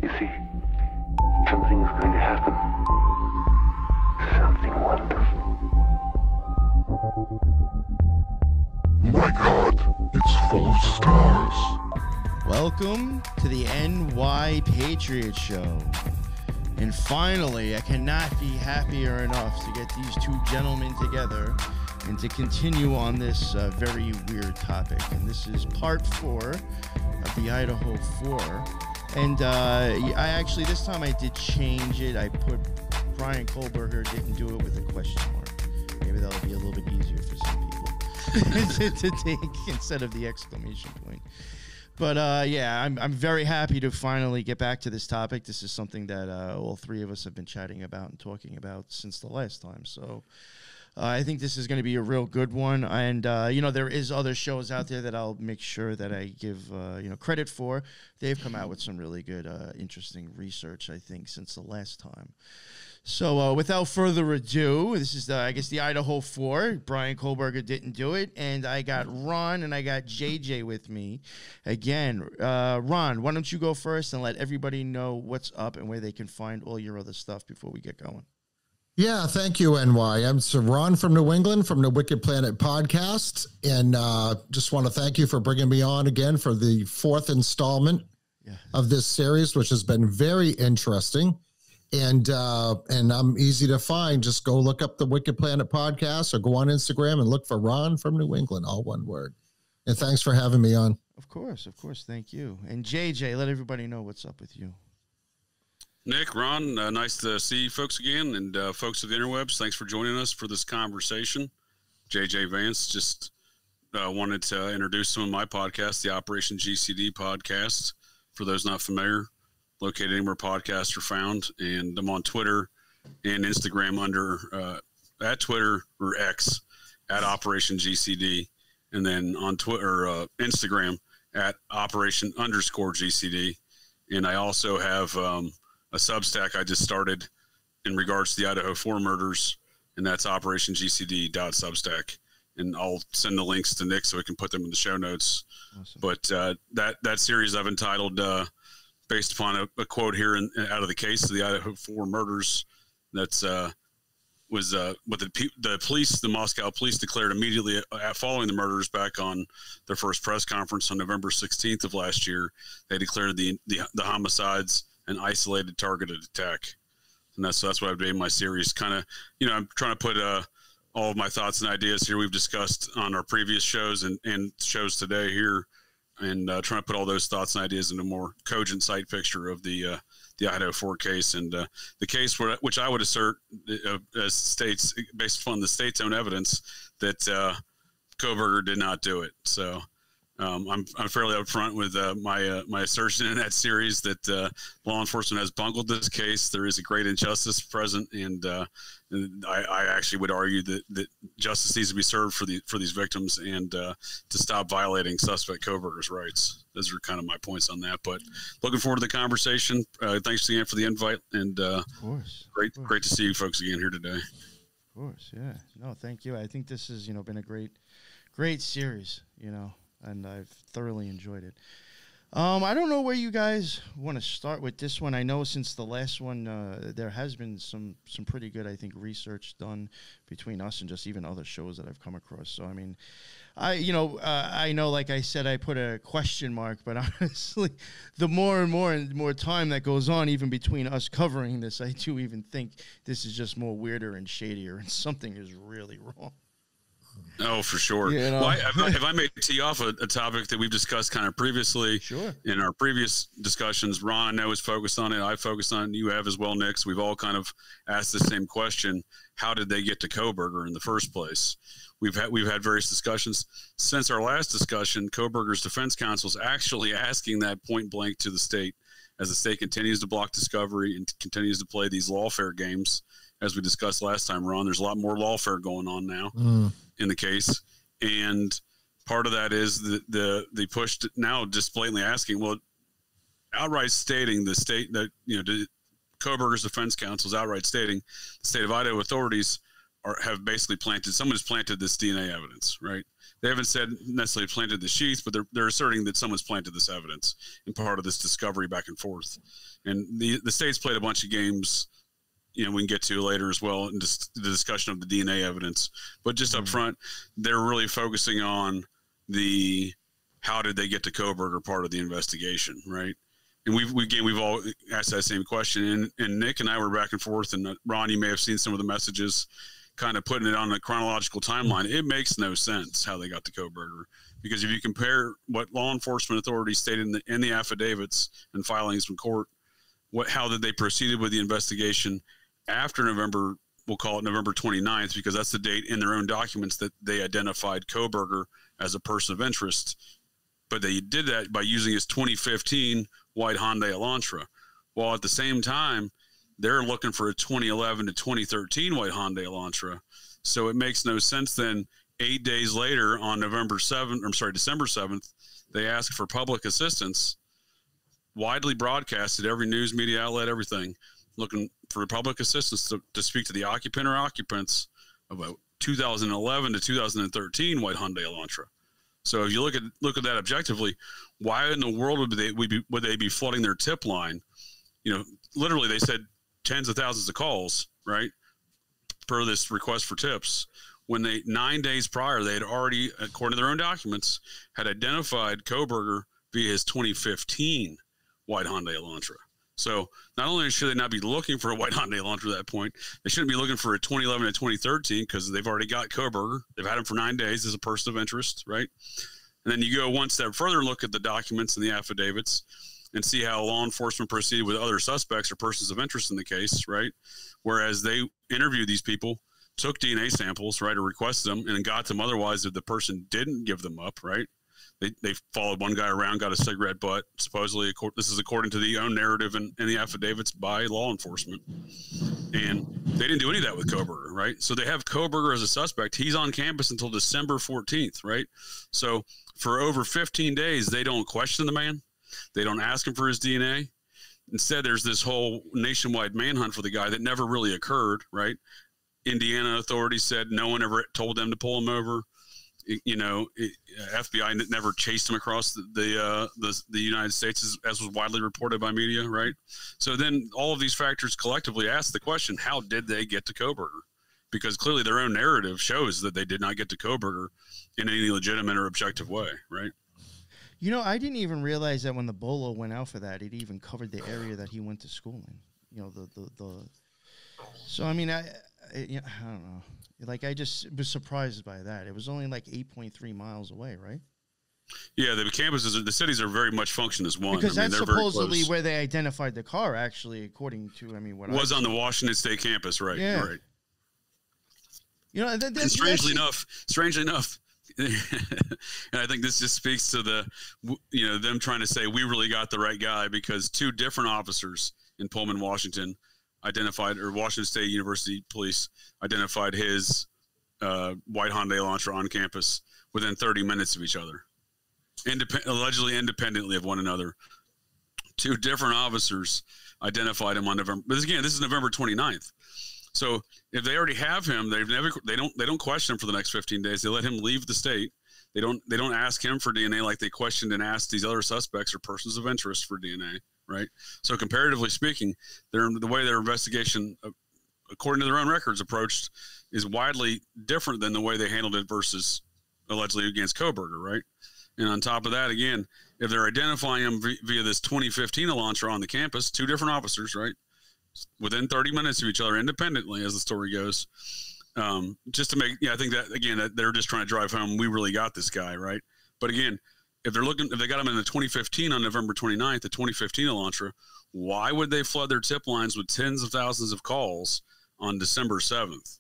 You see, something's going to happen. Something wonderful. My God, it's full of stars. Welcome to the NY Patriot Show. And finally, I cannot be happier enough to get these two gentlemen together and to continue on this very weird topic. And this is part 4 of the Idaho 4. And I actually, this time I did change it. I put Brian Kohberger didn't do it with a question mark. Maybe that'll be a little bit easier for some people to take instead of the exclamation point. But yeah, I'm very happy to finally get back to this topic. This is something that all three of us have been chatting about and talking about since the last time. So I think this is going to be a real good one. And, you know, there is other shows out there that I'll make sure that I give, you know, credit for. They've come out with some really good, interesting research, I think, since the last time. So without further ado, this is, I guess, the Idaho 4. Brian Kohberger didn't do it. And I got Ron and I got JJ with me. Again, Ron, why don't you go first and let everybody know what's up and where they can find all your other stuff before we get going. Yeah, thank you, NY. I'm Sir Ron from New England from the Wicked Planet podcast. And just want to thank you for bringing me on again for the 4th installment of this series, which has been very interesting. And I'm easy to find. Just go look up the Wicked Planet podcast or go on Instagram and look for Ron from New England, all one word. And thanks for having me on. Of course. Thank you. And JJ, let everybody know what's up with you. Nick, Ron, nice to see you folks again. And folks of the interwebs, thanks for joining us for this conversation. JJ Vance, just wanted to introduce some of my podcasts, the Operation GCD podcast, for those not familiar. Located anywhere podcasts are found, and I'm on Twitter and Instagram under at Twitter or X at Operation GCD, and then on Twitter Instagram at Operation_GCD. And I also have a Substack I just started in regards to the Idaho 4 murders, and that's OperationGCD.substack. And I'll send the links to Nick so we can put them in the show notes. Awesome. But that series I've entitled. Based upon a quote here out of the case of the Idaho 4 murders, that's was what the police, the Moscow police, declared immediately following the murders back on their first press conference on November 16th of last year. They declared the homicides an isolated targeted attack, and that's what I've made my series. Kind of, you know, I'm trying to put all of my thoughts and ideas here we've discussed on our previous shows and shows today here. And trying to put all those thoughts and ideas into a more cogent sight picture of the Idaho 4 case, and the case which I would assert states, based upon the state's own evidence, that Kohberger did not do it. So I'm fairly upfront with my assertion in that series that law enforcement has bungled this case. There is a great injustice present, and I actually would argue that justice needs to be served for these victims, and to stop violating suspect Kohberger's rights. Those are kind of my points on that. But looking forward to the conversation. Thanks again for the invite, and of course. Great to see you folks again here today. Of course, yeah. No, thank you. I think this has been a great series, and I've thoroughly enjoyed it. I don't know where you guys want to start with this one. I know since the last one, there has been some pretty good, I think, research done between us and just even other shows that I've come across. So, I mean, I know, like I said, I put a question mark, but honestly, the more and more time that goes on, even between us covering this, I do even think this is just more weirder and shadier, and something is really wrong. Oh, for sure. Well, if I may tee off a topic that we've discussed kind of previously in our previous discussions, Ron, I know, is focused on it. I focused on it. You have as well, Nick. So we've all kind of asked the same question. How did they get to Kohberger in the first place? We've had various discussions. Since our last discussion, Kohberger's defense counsel is actually asking that point blank to the state, as the state continues to block discovery and continues to play these lawfare games. As we discussed last time, Ron, there's a lot more lawfare going on now in the case. And part of that is the push to now just blatantly asking, well, outright stating the state that, Kohberger's defense counsel is outright stating the state of Idaho authorities have basically someone has planted this DNA evidence, right? They haven't said necessarily planted the sheath, but they're asserting that someone's planted this evidence in part of this discovery back and forth. And the state's played a bunch of games, we can get to later as well in the discussion of the DNA evidence. But just up front, they're really focusing on the how did they get to Kohberger part of the investigation, right? And we've all asked that same question. And Nick and I were back and forth, and Ron, you may have seen some of the messages kind of putting it on a chronological timeline. It makes no sense how they got to Kohberger, because if you compare what law enforcement authorities stated in the affidavits and filings from court, how did they proceeded with the investigation after November, we'll call it November 29th, because that's the date in their own documents that they identified Kohberger as a person of interest. But they did that by using his 2015 white Hyundai Elantra, while at the same time, they're looking for a 2011 to 2013 white Hyundai Elantra. So it makes no sense then 8 days later on December 7th, they ask for public assistance, widely broadcasted, every news media outlet, everything, looking for public assistance to speak to the occupant or occupants of a 2011 to 2013 white Hyundai Elantra. So if you look at that objectively, why in the world would they be flooding their tip line? Literally they said tens of thousands of calls, right, per this request for tips, when 9 days prior, they had already, according to their own documents, had identified Kohberger via his 2015 white Hyundai Elantra. So not only should they not be looking for a white Hyundai Elantra at that point, they shouldn't be looking for a 2011 and 2013, because they've already got Kohberger. They've had him for 9 days as a person of interest, right? And then you go one step further and look at the documents and the affidavits and see how law enforcement proceeded with other suspects or persons of interest in the case, right? Whereas they interviewed these people, took DNA samples, right, or requested them, and got them otherwise if the person didn't give them up, right? They followed one guy around, got a cigarette butt, supposedly, this is according to the own narrative and the affidavits by law enforcement. And they didn't do any of that with Kohberger, right? So they have Kohberger as a suspect. He's on campus until December 14th, right? So for over 15 days, they don't question the man. They don't ask him for his DNA. Instead, there's this whole nationwide manhunt for the guy that never really occurred, right? Indiana authorities said no one ever told them to pull him over. FBI never chased him across the United States, as was widely reported by media, right? So then all of these factors collectively ask the question, how did they get to Kohberger? Because clearly their own narrative shows that they did not get to Kohberger in any legitimate or objective way, right? I didn't even realize that when the bolo went out for that, it even covered the area that he went to school in. So I mean, I don't know. Like, I just was surprised by that. It was only like 8.3 miles away, right? Yeah, the campuses, the cities are very much function as one. Because that's supposedly where they identified the car, actually, according to, what was on the Washington State campus, right? Yeah. Right. And strangely enough, and I think this just speaks to them trying to say we really got the right guy, because two different officers in Pullman, Washington, Washington State University Police identified his white Hyundai Elantra on campus within 30 minutes of each other, allegedly independently of one another. Two different officers identified him on November. But again, this is November 29th. So if they already have him, they don't question him for the next 15 days. They let him leave the state. They don't ask him for DNA like they questioned and asked these other suspects or persons of interest for DNA. Right. So comparatively speaking, the way their investigation, according to their own records, approached is widely different than the way they handled it versus allegedly against Kohberger. Right. And on top of that, again, if they're identifying him via this 2015 Elantra on the campus, two different officers, right, within 30 minutes of each other independently, as the story goes, just to make, I think that, again, that they're just trying to drive home, we really got this guy. Right. But again, if they got him in the 2015 on November 29th, the 2015 Elantra, why would they flood their tip lines with tens of thousands of calls on December 7th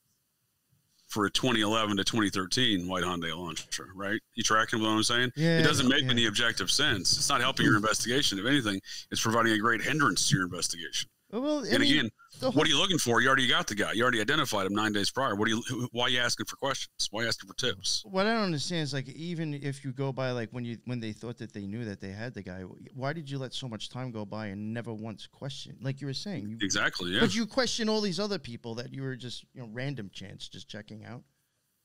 for a 2011 to 2013 white Hyundai Elantra, right? You tracking what I'm saying? Yeah, it doesn't make any objective sense. It's not helping your investigation. If anything, it's providing a great hindrance to your investigation. Well, and again, what are you looking for? You already got the guy. You already identified him 9 days prior. Why are you asking for questions? Why are you asking for tips? What I don't understand is, like, even if you go by, like, when they thought that they knew that they had the guy, why did you let so much time go by and never once question? Like you were saying. Exactly, yeah. But you question all these other people that you were just, random chance just checking out.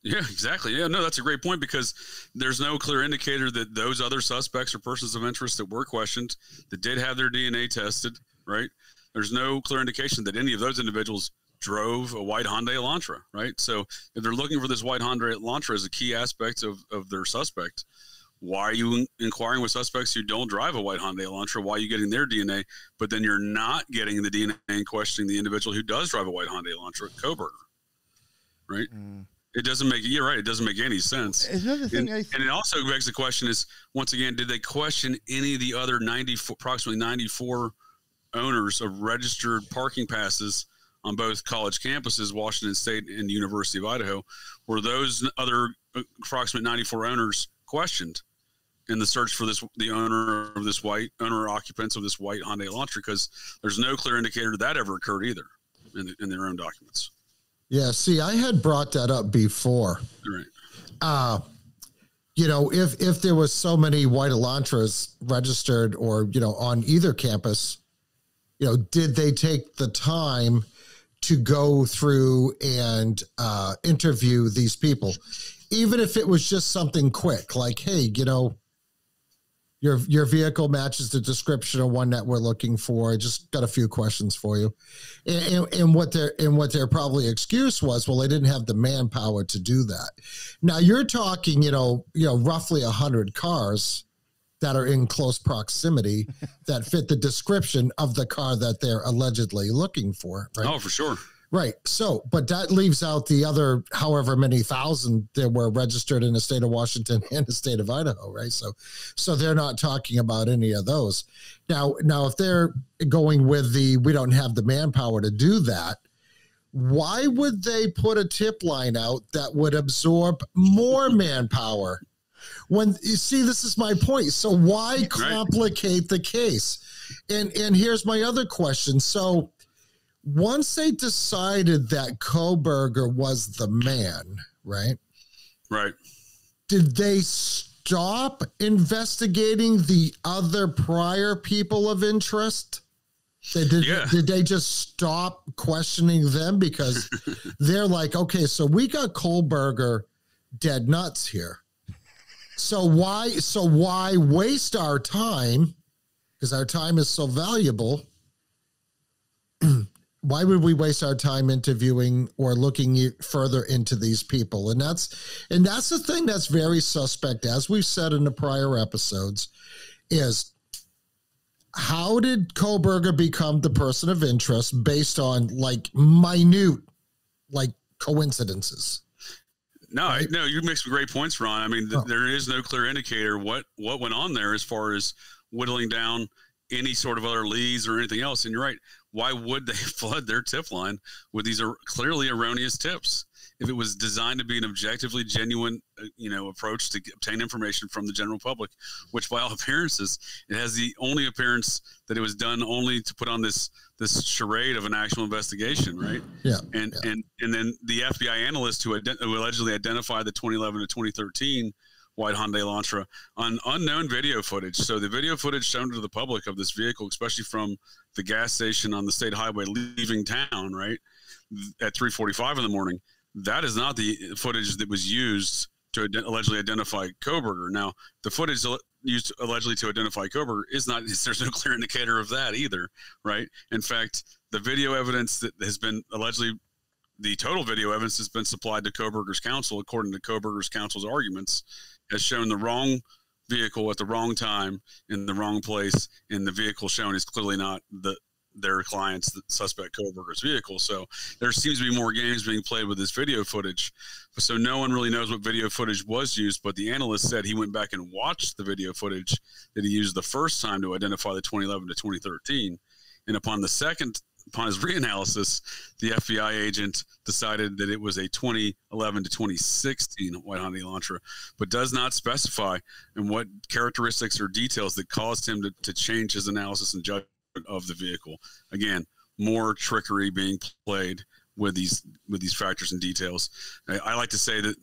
Yeah, exactly. Yeah, no, that's a great point, because there's no clear indicator that those other suspects or persons of interest that were questioned, that did have their DNA tested, right? There's no clear indication that any of those individuals drove a white Hyundai Elantra, right? So if they're looking for this white Hyundai Elantra as a key aspect of their suspect, why are you inquiring with suspects who don't drive a white Hyundai Elantra? Why are you getting their DNA, but then you're not getting the DNA and questioning the individual who does drive a white Hyundai Elantra, Kohberger, right? It doesn't make, you're right, it doesn't make any sense. Another thing, and it also begs the question is, once again, did they question any of the other approximately 94 owners of registered parking passes on both college campuses, Washington State and the University of Idaho? Were those other approximate 94 owners questioned in the search for the owner or occupants of this white Hyundai Elantra? Because there's no clear indicator that ever occurred either in their own documents. Yeah, see, I had brought that up before. Right. If there was so many white Elantras registered or, on either campus, did they take the time to go through and interview these people? Even if it was just something quick, like, hey, your vehicle matches the description of one that we're looking for. I just got a few questions for you. And what their probably excuse was, well, they didn't have the manpower to do that. Now you're talking, roughly 100 cars that are in close proximity that fit the description of the car that they're allegedly looking for. Right? Oh, for sure. Right. So, but that leaves out the other however many thousand that were registered in the state of Washington and the state of Idaho. Right. So they're not talking about any of those. Now, if they're going with we don't have the manpower to do that, why would they put a tip line out that would absorb more manpower? When you see, this is my point. So why complicate the case? And here's my other question. So once they decided that Kohberger was the man, right? Right. Did they stop investigating the other prior people of interest? Did they just stop questioning them? Because they're like, okay, so we got Kohberger dead nuts here. So why waste our time? Because our time is so valuable. Why would we waste our time interviewing or looking further into these people? And that's the thing that's very suspect, as we've said in the prior episodes, is how did Kohberger become the person of interest based on minute coincidences? No, right? No, you make some great points, Ron. I mean, there is no clear indicator what went on there as far as whittling down any sort of other leads or anything else. And you're right. Why would they flood their tip line with these clearly erroneous tips? If it was designed to be an objectively genuine, approach to obtain information from the general public, which by all appearances, it has the only appearance that it was done only to put on this charade of an actual investigation, right? Yeah. And then the FBI analyst who allegedly identified the 2011 to 2013 white Hyundai Elantra on unknown video footage. So the video footage shown to the public of this vehicle, especially from the gas station on the state highway leaving town, right, at 3:45 in the morning, that is not the footage that was used to allegedly identify Kohberger. Now, the footage used allegedly to identify Kohberger there's no clear indicator of that either, right? In fact, the video evidence that has been the total video evidence has been supplied to Kohberger's counsel, according to Kohberger's counsel's arguments, has shown the wrong vehicle at the wrong time in the wrong place, and the vehicle shown is clearly not their client's, the suspect Kohberger's vehicle. So there seems to be more games being played with this video footage. So no one really knows what video footage was used, but the analyst said he went back and watched the video footage that he used the first time to identify the 2011 to 2013. And upon his reanalysis, the FBI agent decided that it was a 2011 to 2016 white Hyundai Elantra, but does not specify in what characteristics or details that caused him to change his analysis and judgment of the vehicle. Again, more trickery being played with these factors and details. I like to say that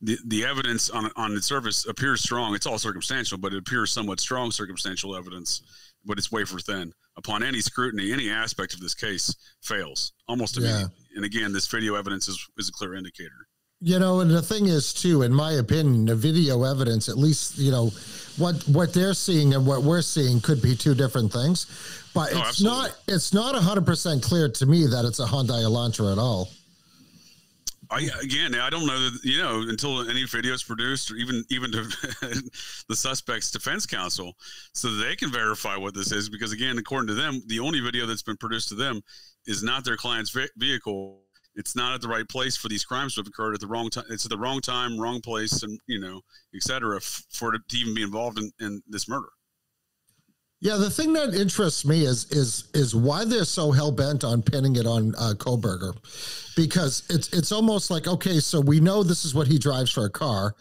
the evidence on the surface appears strong. It's all circumstantial, but it appears somewhat strong circumstantial evidence, but it's wafer thin. Upon any scrutiny, any aspect of this case fails almost immediately. And again, this video evidence is a clear indicator. You know, and the thing is, too, in my opinion, the video evidence, at least, you know, what they're seeing and what we're seeing could be two different things. But it's not 100% clear to me that it's a Hyundai Elantra at all. I don't know that, you know, until any video is produced, or even to the suspect's defense counsel, so that they can verify what this is. Because again, according to them, the only video that's been produced to them is not their client's vehicle. It's not at the right place for these crimes to have occurred at the wrong time. It's at the wrong time, wrong place, and, you know, et cetera, for it to even be involved in this murder. Yeah, the thing that interests me is why they're so hell bent on pinning it on Kohberger, because it's almost like, okay, so we know this is what he drives for a car,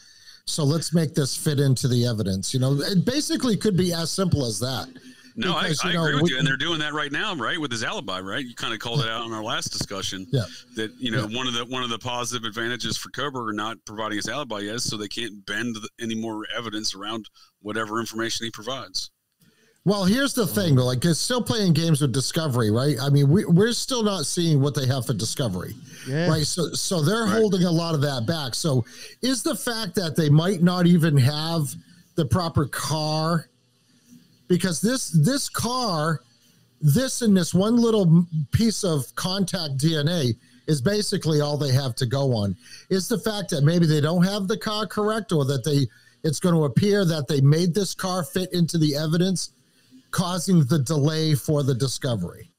so let's make this fit into the evidence. You know, it basically could be as simple as that. No, because, I agree with you, and they're doing that right now, right, with his alibi, right? You kind of called it out in our last discussion. Yeah. That, you know, one of the positive advantages for Kohberger not providing his alibi is so they can't bend any more evidence around whatever information he provides. Well, here's the thing, like, it's still playing games with discovery, right? I mean, we're still not seeing what they have for discovery, right? So they're holding a lot of that back. So is the fact that they might not even have the proper car, because this car, this and this one little piece of contact DNA is basically all they have to go on. Is the fact that maybe they don't have the car correct, or that it's going to appear that they made this car fit into the evidence, causing the delay for the discovery.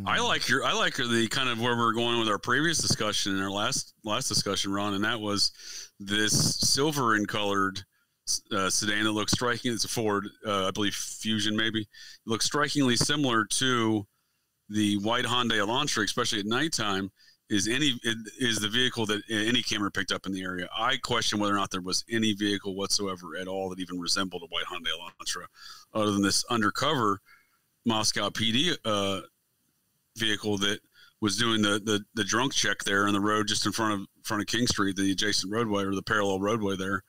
I like the kind of where we're going with our previous discussion and our last discussion, Ron, and that was this silver in colored sedan that looks striking. It's a Ford, I believe Fusion, maybe. It looks strikingly similar to the white Hyundai Elantra, especially at nighttime. Is the vehicle that any camera picked up in the area. I question whether or not there was any vehicle whatsoever at all that even resembled a white Hyundai Elantra, other than this undercover Moscow PD vehicle that was doing the drunk check there on the road just in front of King Street, the adjacent roadway, or the parallel roadway there,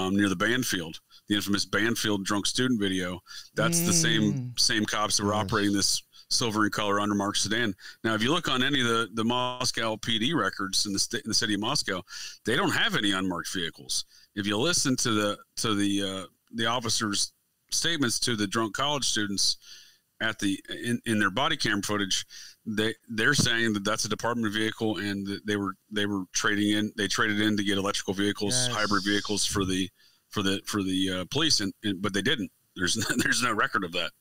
near the Banfield, the infamous Banfield drunk student video. That's the same cops that were operating this silver in color undermarked sedan. Now, if you look on any of the Moscow PD records in the city of Moscow, they don't have any unmarked vehicles. If you listen to the officers' statements to the drunk college students in their body cam footage, they're saying that that's a department vehicle, and that they were traded in to get electrical vehicles, hybrid vehicles for the police, but they didn't. There's no record of that.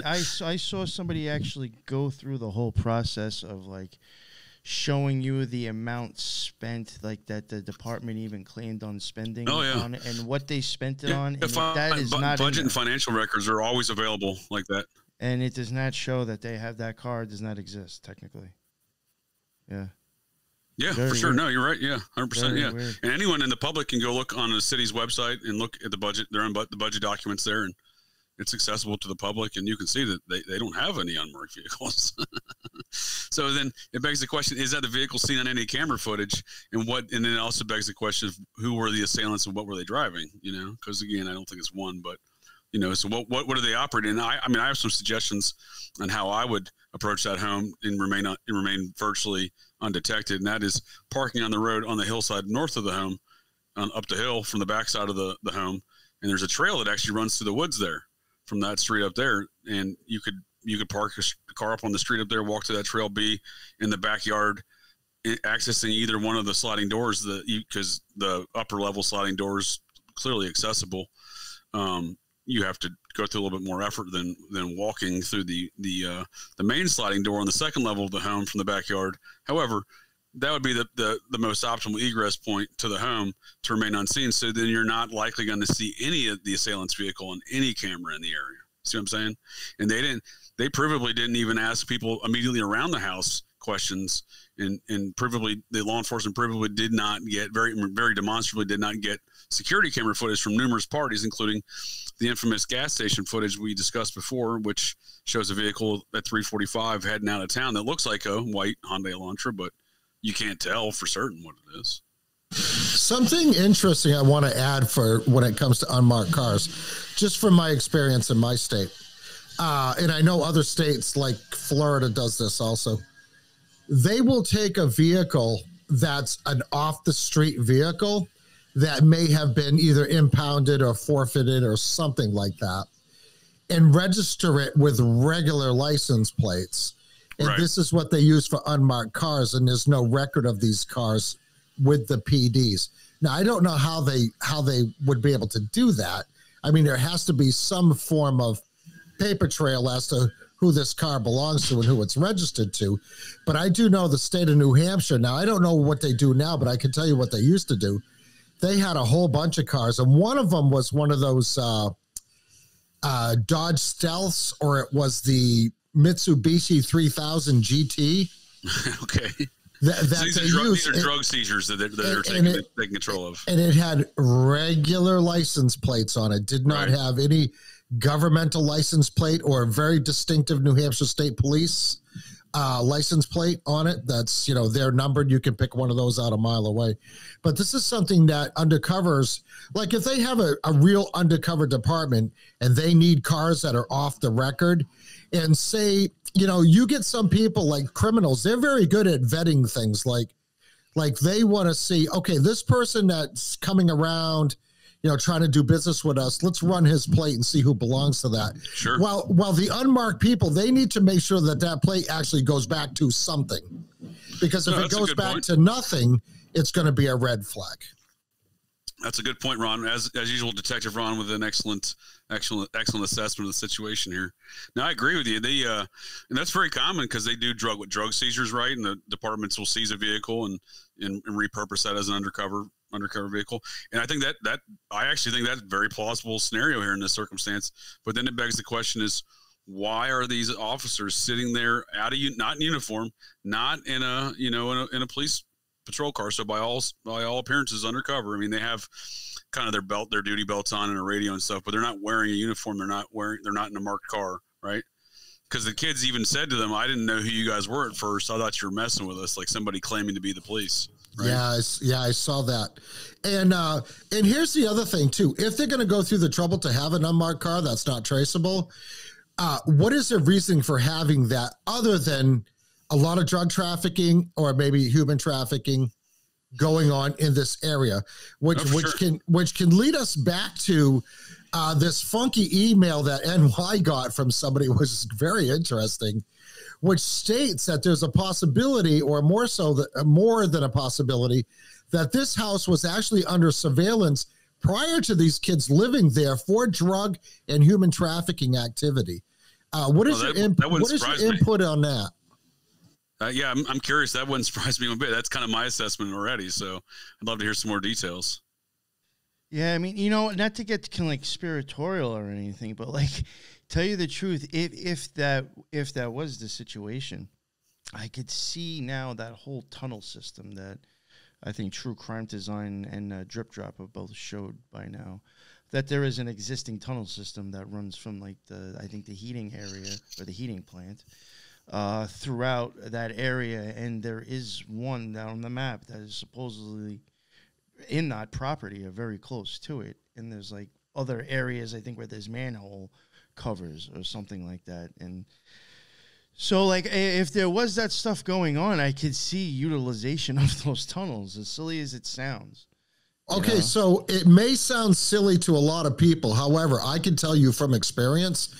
I saw somebody actually go through the whole process of, like, showing you the amount spent, like, that the department even claimed on spending on it, and what they spent it on. And that is not budget and financial records are always available like that. And it does not show that they have that car. It does not exist technically. Yeah. Yeah, for sure. Weird. No, you're right. Yeah, 100%. Yeah, weird. And anyone in the public can go look on the city's website and look at the budget. They're on the budget documents there, and it's accessible to the public, and you can see that they don't have any unmarked vehicles. So then it begs the question: is that the vehicle seen on any camera footage? And then it also begs the question of who were the assailants and what were they driving? You know, because again, I don't think it's one, but you know, so what are they operating? And I mean, I have some suggestions on how I would approach that home and remain virtually undetected, and that is parking on the road on the hillside north of the home, up the hill from the backside of the home, and there's a trail that actually runs through the woods there from that street up there, and you could park a car up on the street up there, walk to that trail, be in the backyard, accessing either one of the sliding doors, because the upper level sliding doors clearly accessible. You have to go through a little bit more effort than walking through the main sliding door on the second level of the home from the backyard. However, that would be the most optimal egress point to the home to remain unseen. So then you're not likely going to see any of the assailant's vehicle on any camera in the area. See what I'm saying? And they provably didn't even ask people immediately around the house questions, and provably the law enforcement provably did not get very demonstrably did not get security camera footage from numerous parties, including the infamous gas station footage we discussed before, which shows a vehicle at 3:45 heading out of town that looks like a white Hyundai Elantra, but you can't tell for certain what it is. Something interesting I want to add for when it comes to unmarked cars, just from my experience in my state. And I know other states like Florida does this also. They will take a vehicle that's an off-the-street vehicle that may have been either impounded or forfeited or something like that, and register it with regular license plates. And Right. this is what they use for unmarked cars, and there's no record of these cars with the PDs. Now, I don't know how they would be able to do that. I mean, there has to be some form of paper trail as to who this car belongs to and who it's registered to. But I do know the state of New Hampshire. Now, I don't know what they do now, but I can tell you what they used to do. They had a whole bunch of cars, and one of them was one of those Dodge Stealths, or it was the Mitsubishi 3000 GT. Okay. So these are drug seizures that they're taking control of. And it had regular license plates on it. Did not have any governmental license plate or a very distinctive New Hampshire State Police license plate on it. That's, they're numbered. You can pick one of those out a mile away. But this is something that undercovers, like if they have a real undercover department and they need cars that are off the record, and say, you get some people like criminals, they're very good at vetting things like they want to see, okay, this person that's coming around, trying to do business with us, let's run his plate and see who belongs to that. Sure. While the unmarked people, they need to make sure that plate actually goes back to something, because if it goes back to nothing, it's going to be a red flag. That's a good point, Ron. As usual, Detective Ron with an excellent assessment of the situation here. Now, I agree with you. They and that's very common because they do drug seizures, right? And the departments will seize a vehicle and repurpose that as an undercover vehicle. And I think that I actually think that's a very plausible scenario here in this circumstance. But then it begs the question: is why are these officers sitting there not in uniform, not in a in a police patrol car? So by all appearances, undercover. I mean, they have kind of their duty belts on and a radio and stuff, but they're not wearing a uniform. They're not in a marked car, right? Because the kids even said to them, "I didn't know who you guys were at first. I thought you were messing with us," like somebody claiming to be the police. Right? Yeah, I saw that. And here's the other thing too: if they're going to go through the trouble to have an unmarked car that's not traceable, what is their reasoning for having that other than a lot of drug trafficking or maybe human trafficking going on in this area, which can lead us back to this funky email that NY got from somebody, which is very interesting, which states that there's a possibility, or more than a possibility, that this house was actually under surveillance prior to these kids living there for drug and human trafficking activity. What is your input on that? Yeah, I'm curious. That wouldn't surprise me one bit. That's kind of my assessment already. So I'd love to hear some more details. Yeah, I mean, not to get conspiratorial or anything, but tell you the truth, if that was the situation, I could see now that whole tunnel system that I think True Crime Design and Drip Drop have both showed by now, that there is an existing tunnel system that runs from the heating area or the heating plant throughout that area, and there is one down on the map that is supposedly in that property or very close to it, and there's other areas I think where there's manhole covers or something like that. And so if there was that stuff going on, I could see utilization of those tunnels, as silly as it sounds. Okay, so it may sound silly to a lot of people. However, I can tell you from experience,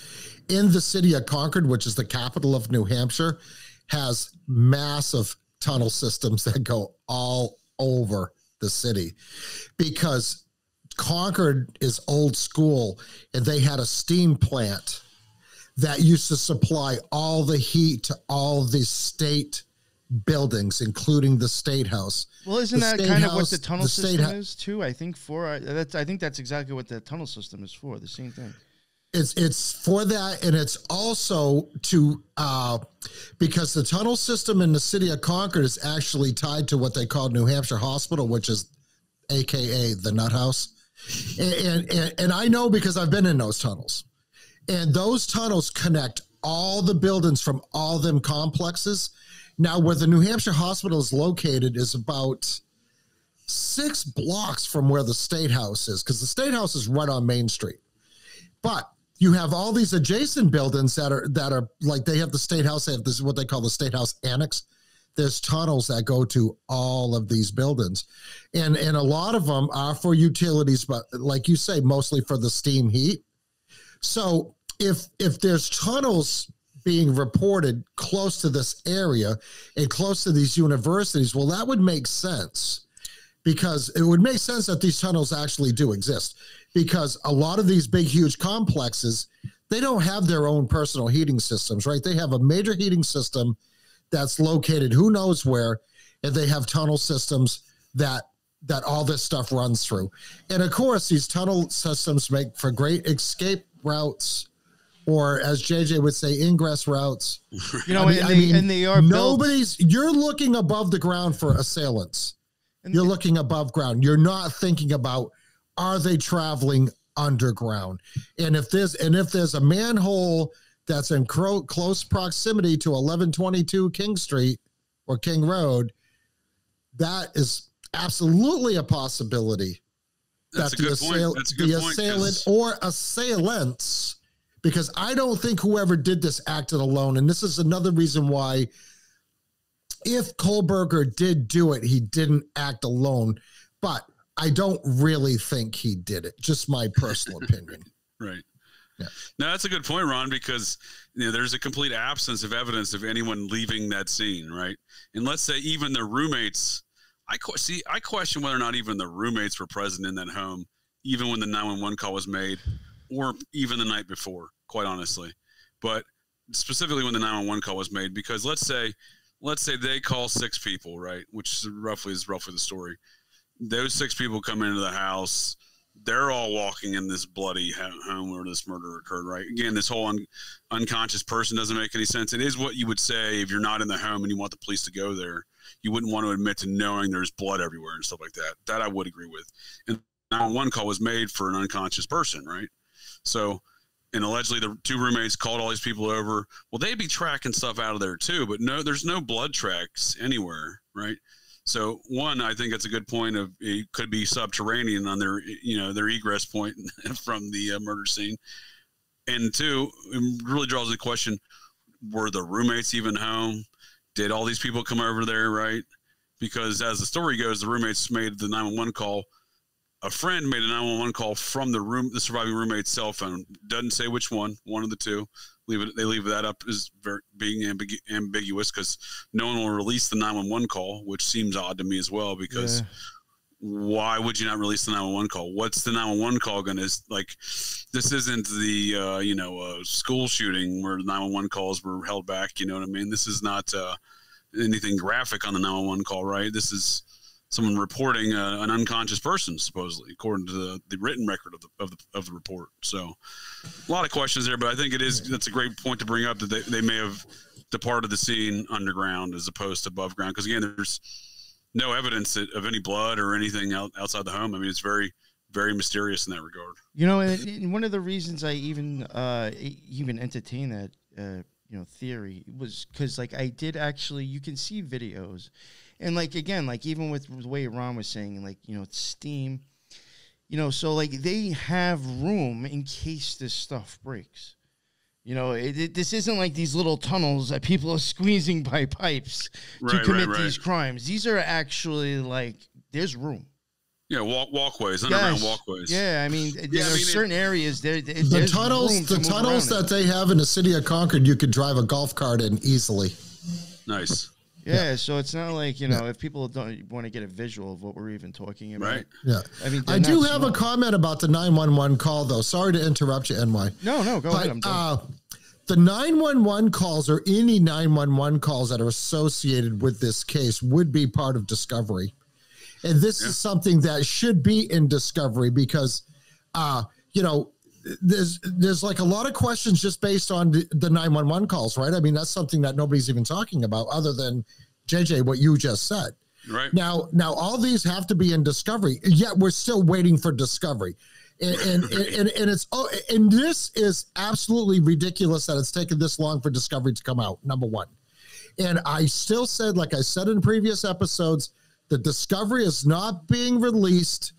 in the city of Concord, which is the capital of New Hampshire, has massive tunnel systems that go all over the city, because Concord is old school, and they had a steam plant that used to supply all the heat to all the state buildings, including the State House. Well, isn't that kind of what the tunnel system is too? I think that's exactly what the tunnel system is for. The same thing. It's for that, and it's also to because the tunnel system in the city of Concord is actually tied to what they call New Hampshire Hospital, which is AKA the Nut House. And I know because I've been in those tunnels. And those tunnels connect all the buildings from all them complexes. Now, where the New Hampshire Hospital is located is about 6 blocks from where the State House is, because the State House is right on Main Street. But you have all these adjacent buildings that are like, they have the State House, they have this what they call the State House Annex. There's tunnels that go to all of these buildings. And a lot of them are for utilities, but like you say, mostly for the steam heat. So if there's tunnels being reported close to this area and close to these universities, well, that would make sense, because it would make sense that these tunnels actually do exist, because a lot of these big, huge complexes, they don't have their own personal heating systems, right? They have a major heating system that's located who knows where, and they have tunnel systems that all this stuff runs through. And of course, these tunnel systems make for great escape routes, or as JJ would say, ingress routes. You know, and they are you're looking above the ground for assailants. You're looking above ground. You're not thinking about, are they traveling underground? And if there's a manhole that's in close proximity to 1122 King Street or King Road, that is absolutely a possibility. That's that the assailant or assailants, because I don't think whoever did this acted alone. And this is another reason why, if Kohberger did do it, he didn't act alone. But I don't really think he did it. Just my personal opinion. Right. Yeah. No, that's a good point, Ron, because there's a complete absence of evidence of anyone leaving that scene, right? And let's say even the roommates, I question whether or not even the roommates were present in that home, even when the 911 call was made, or even the night before, quite honestly. But specifically when the 911 call was made, because let's say they call 6 people, right? Which is roughly the story. Those 6 people come into the house. They're all walking in this bloody home where this murder occurred, right? Again, this whole unconscious person doesn't make any sense. It is what you would say if you're not in the home and you want the police to go there. You wouldn't want to admit to knowing there's blood everywhere and stuff like that. That I would agree with. And the 911 call was made for an unconscious person, right? So, and allegedly the 2 roommates called all these people over. Well, they'd be tracking stuff out of there too, but no, there's no blood tracks anywhere, right? So one, I think that's a good point of it could be subterranean on their egress point from the murder scene. And 2, it really draws the question, were the roommates even home? Did all these people come over there, right? Because as the story goes, the roommates made the 911 call. A friend made a 911 call from the surviving roommate's cell phone. Doesn't say which one of the 2. They leave that up as being ambiguous, because no one will release the 911 call, which seems odd to me as well, because why would you not release the 911 call? What's the 911 call going to, like, this isn't the, school shooting where the 911 calls were held back. You know what I mean? This is not anything graphic on the 911 call, right? This is someone reporting an unconscious person, supposedly, according to the written record of the report. So a lot of questions there, but I think that's a great point to bring up, that they may have departed the scene underground as opposed to above ground. Because again, there's no evidence of any blood or anything outside the home. I mean, it's very, very mysterious in that regard. You know, and one of the reasons I even entertain that, theory was because, like, I did actually, you can see videos. And, like, again, like, even with the way Ron was saying, like, it's steam, so, like, they have room in case this stuff breaks. This isn't like these little tunnels that people are squeezing by pipes to commit these crimes. These are actually, like, there's room. Yeah, walkways, underground walkways. Yeah, I mean, there's certain areas there. The tunnels that they have in the city of Concord, you could drive a golf cart in easily. Nice. Yeah, so it's not like, if people don't want to get a visual of what we're even talking about. Right. Yeah. I mean, I do have a comment about the 911 call, though. Sorry to interrupt you, NY. No, go ahead. I'm done. The 911 calls, or any 911 calls that are associated with this case, would be part of discovery. And this is something that should be in discovery, because, there's like a lot of questions just based on the 911 calls, right? I mean, that's something that nobody's even talking about other than JJ, what you just said. Right. Now all these have to be in discovery, yet we're still waiting for discovery. And this is absolutely ridiculous that it's taken this long for discovery to come out, number one. And I still said, like I said in previous episodes, the discovery is not being released.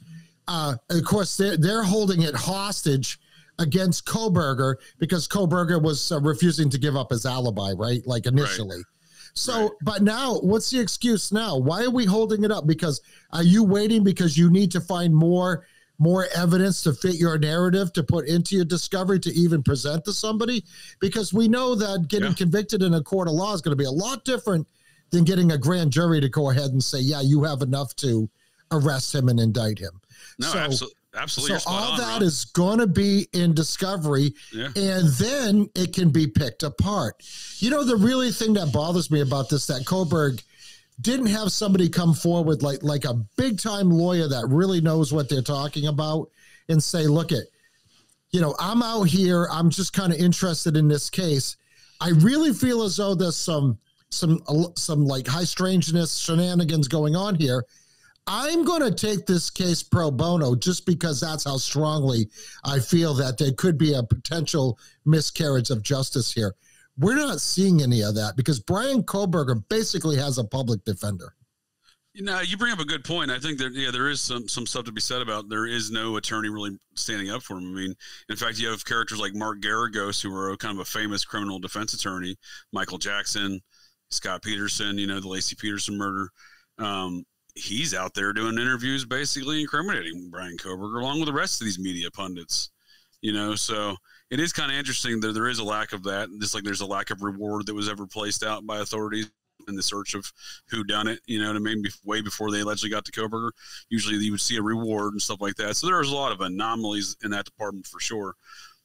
Of course, they're holding it hostage against Kohberger because Kohberger was refusing to give up his alibi, right? Like initially. Right. So, but now what's the excuse now? Why are we holding it up? Because are you waiting because you need to find more evidence to fit your narrative to put into your discovery to even present to somebody? Because we know that getting convicted in a court of law is going to be a lot different than getting a grand jury to go ahead and say, yeah, you have enough to arrest him and indict him. No, absolutely. So all that is going to be in discovery, and then it can be picked apart. You know, the really thing that bothers me about this, that Kohberger didn't have somebody come forward like a big time lawyer that really knows what they're talking about and say, look I'm out here. I'm just kind of interested in this case. I really feel as though there's some like high strangeness shenanigans going on here. I'm going to take this case pro bono just because that's how strongly I feel that there could be a potential miscarriage of justice here. We're not seeing any of that because Brian Kohberger basically has a public defender. You know, you bring up a good point. I think that, there is some stuff to be said about there is no attorney really standing up for him. I mean, in fact, you have characters like Mark Garagos, who are kind of a famous criminal defense attorney, Michael Jackson, Scott Peterson, the Lacey Peterson murder. He's out there doing interviews basically incriminating Brian Kohberger along with the rest of these media pundits, so it is kind of interesting that there is a lack of that, just like there's a lack of reward that was ever placed out by authorities in the search of who done it, what I mean, way before they allegedly got to Kohberger. Usually you would see a reward and stuff like that. So there's a lot of anomalies in that department for sure.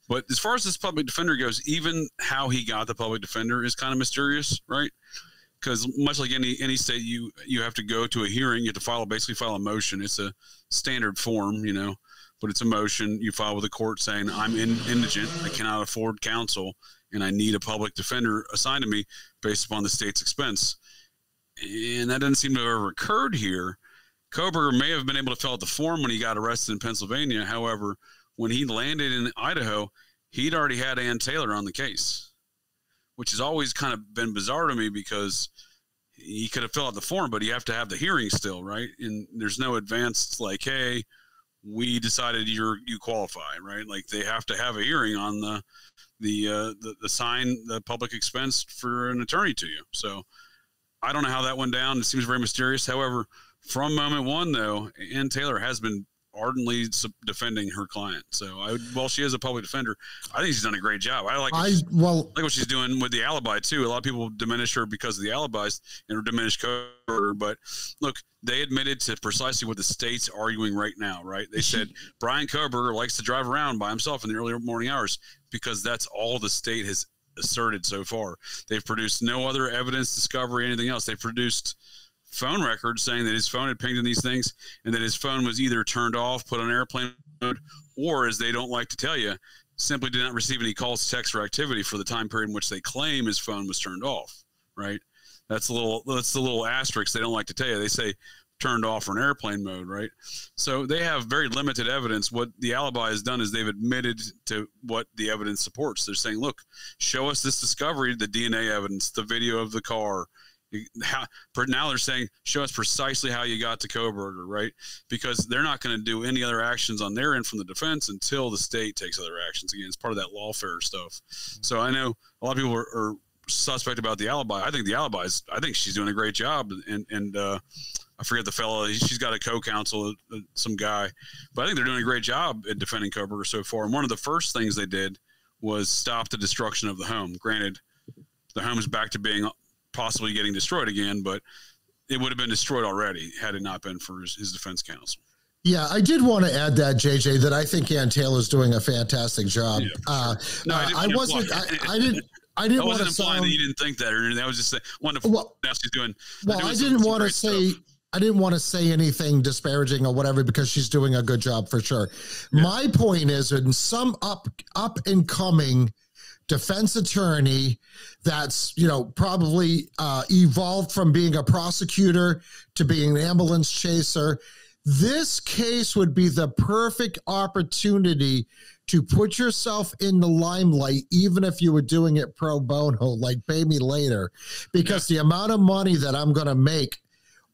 But as far as this public defender goes, even how he got the public defender is kind of mysterious, right? Because much like any state, you have to go to a hearing. You have to basically file a motion. It's a standard form, but it's a motion you file with the court saying I'm indigent, I cannot afford counsel, and I need a public defender assigned to me based upon the state's expense. And that doesn't seem to have ever occurred here. Kohberger may have been able to fill out the form when he got arrested in Pennsylvania. However, when he landed in Idaho, he'd already had Ann Taylor on the case, which has always kind of been bizarre to me because he could have filled out the form, but you have to have the hearing still, right? And there's no advance like, hey, we decided you qualify, right? Like they have to have a hearing on the public expense for an attorney to you. So I don't know how that went down. It seems very mysterious. However, from moment one, though, Ann Taylor has been ardently defending her client. So while she is a public defender, I think she's done a great job. I like what she's doing with the alibi too. A lot of people diminish her because of the alibis and diminish Kohberger. But look, they admitted to precisely what the state's arguing right now, right? They said Brian Kohberger likes to drive around by himself in the early morning hours because that's all the state has asserted so far. They've produced no other evidence, discovery, anything else. They've produced phone records saying that his phone had pinged in these things and that his phone was either turned off, put on airplane mode, or, as they don't like to tell you, simply did not receive any calls, texts, or activity for the time period in which they claim his phone was turned off, right? That's the little asterisk they don't like to tell you. They say turned off or in airplane mode, right? So they have very limited evidence. What the alibi has done is they've admitted to what the evidence supports. They're saying, look, show us this discovery, the DNA evidence, the video of the car. Now they're saying, show us precisely how you got to Kohberger, right? Because they're not going to do any other actions on their end from the defense until the state takes other actions. Again, it's part of that lawfare stuff. So I know a lot of people are suspect about the alibi. I think I think she's doing a great job. And I forget the fellow. She's got a co-counsel, some guy. But I think they're doing a great job at defending Kohberger so far. And one of the first things they did was stop the destruction of the home. Granted, the home is back to being possibly getting destroyed again, but it would have been destroyed already had it not been for his defense counsel. Yeah, I did want to add that, JJ, that I think Ann Taylor's doing a fantastic job. Yeah, sure. I didn't want to sound that you didn't think that, or I was just saying, she's doing. Well, I didn't want to say. I didn't want to say anything disparaging or whatever because she's doing a good job for sure. Yeah. My point is, in some up and coming defense attorney that's, probably evolved from being a prosecutor to being an ambulance chaser, this case would be the perfect opportunity to put yourself in the limelight, even if you were doing it pro bono, like pay me later, because the amount of money that I'm going to make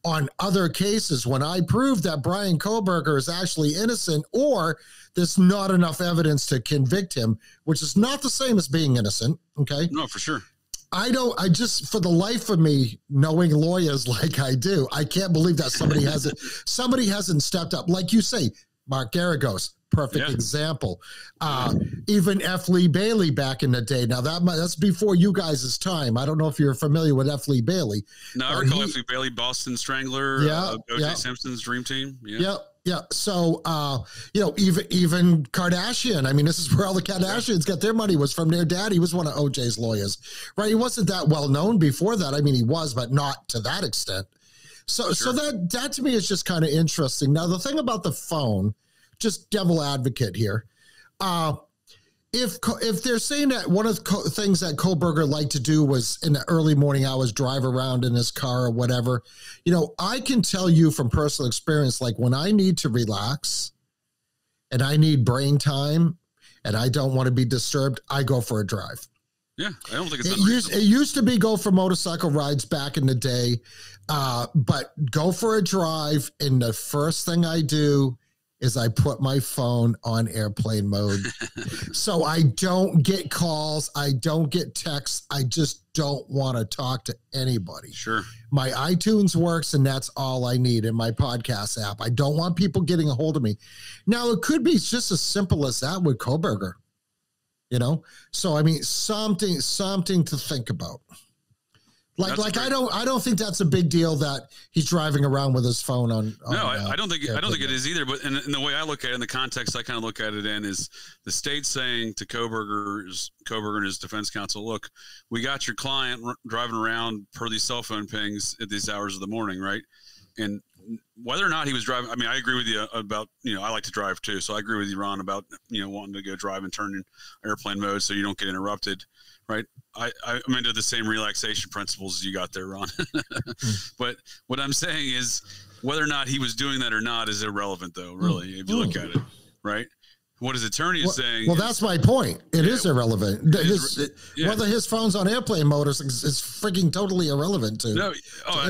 on other cases when I prove that Brian Kohberger is actually innocent, or there's not enough evidence to convict him, which is not the same as being innocent. Okay. No, for sure. I just, for the life of me, knowing lawyers like I do, I can't believe that somebody hasn't stepped up. Like you say, Mark Garagos, perfect example. Even F. Lee Bailey back in the day. Now that's before you guys' time. I don't know if you're familiar with F. Lee Bailey. No, I recall F. Lee Bailey, Boston Strangler, O.J. Simpson's Dream Team. Yeah. So, even Kardashian, I mean, this is where all the Kardashians got their money, was from their dad. He was one of OJ's lawyers, right? He wasn't that well known before that. I mean, he was, but not to that extent. So that to me is just kind of interesting. Now, the thing about the phone, just devil advocate here. If they're saying that one of the things that Kohberger liked to do was in the early morning hours, drive around in his car or whatever, I can tell you from personal experience, like when I need to relax and I need brain time and I don't want to be disturbed, I go for a drive. Yeah, I don't think it's it used to be go for motorcycle rides back in the day, but go for a drive, and the first thing I do is I put my phone on airplane mode. So I don't get calls. I don't get texts. I just don't want to talk to anybody. Sure. My iTunes works, and that's all I need in my podcast app. I don't want people getting a hold of me. Now, it could be just as simple as that with Kohberger, So, I mean, something to think about. I don't think that's a big deal that he's driving around with his phone on. No, I don't think it is either. But in the way I look at it, in the context I kind of look at it in, is the state saying to Kohberger and his defense counsel, look, we got your client driving around per these cell phone pings at these hours of the morning, right? And whether or not he was driving, I mean, I agree with you about, I like to drive too. So I agree with you, Ron, about, wanting to go drive and turn in airplane mode so you don't get interrupted. Right. I'm into the same relaxation principles as you got there, Ron. But what I'm saying is whether or not he was doing that or not is irrelevant, though, really, if you look at it. Right. What his attorney is saying. Well, that's my point. It is irrelevant. Whether his phone's on airplane mode is freaking totally irrelevant to. No.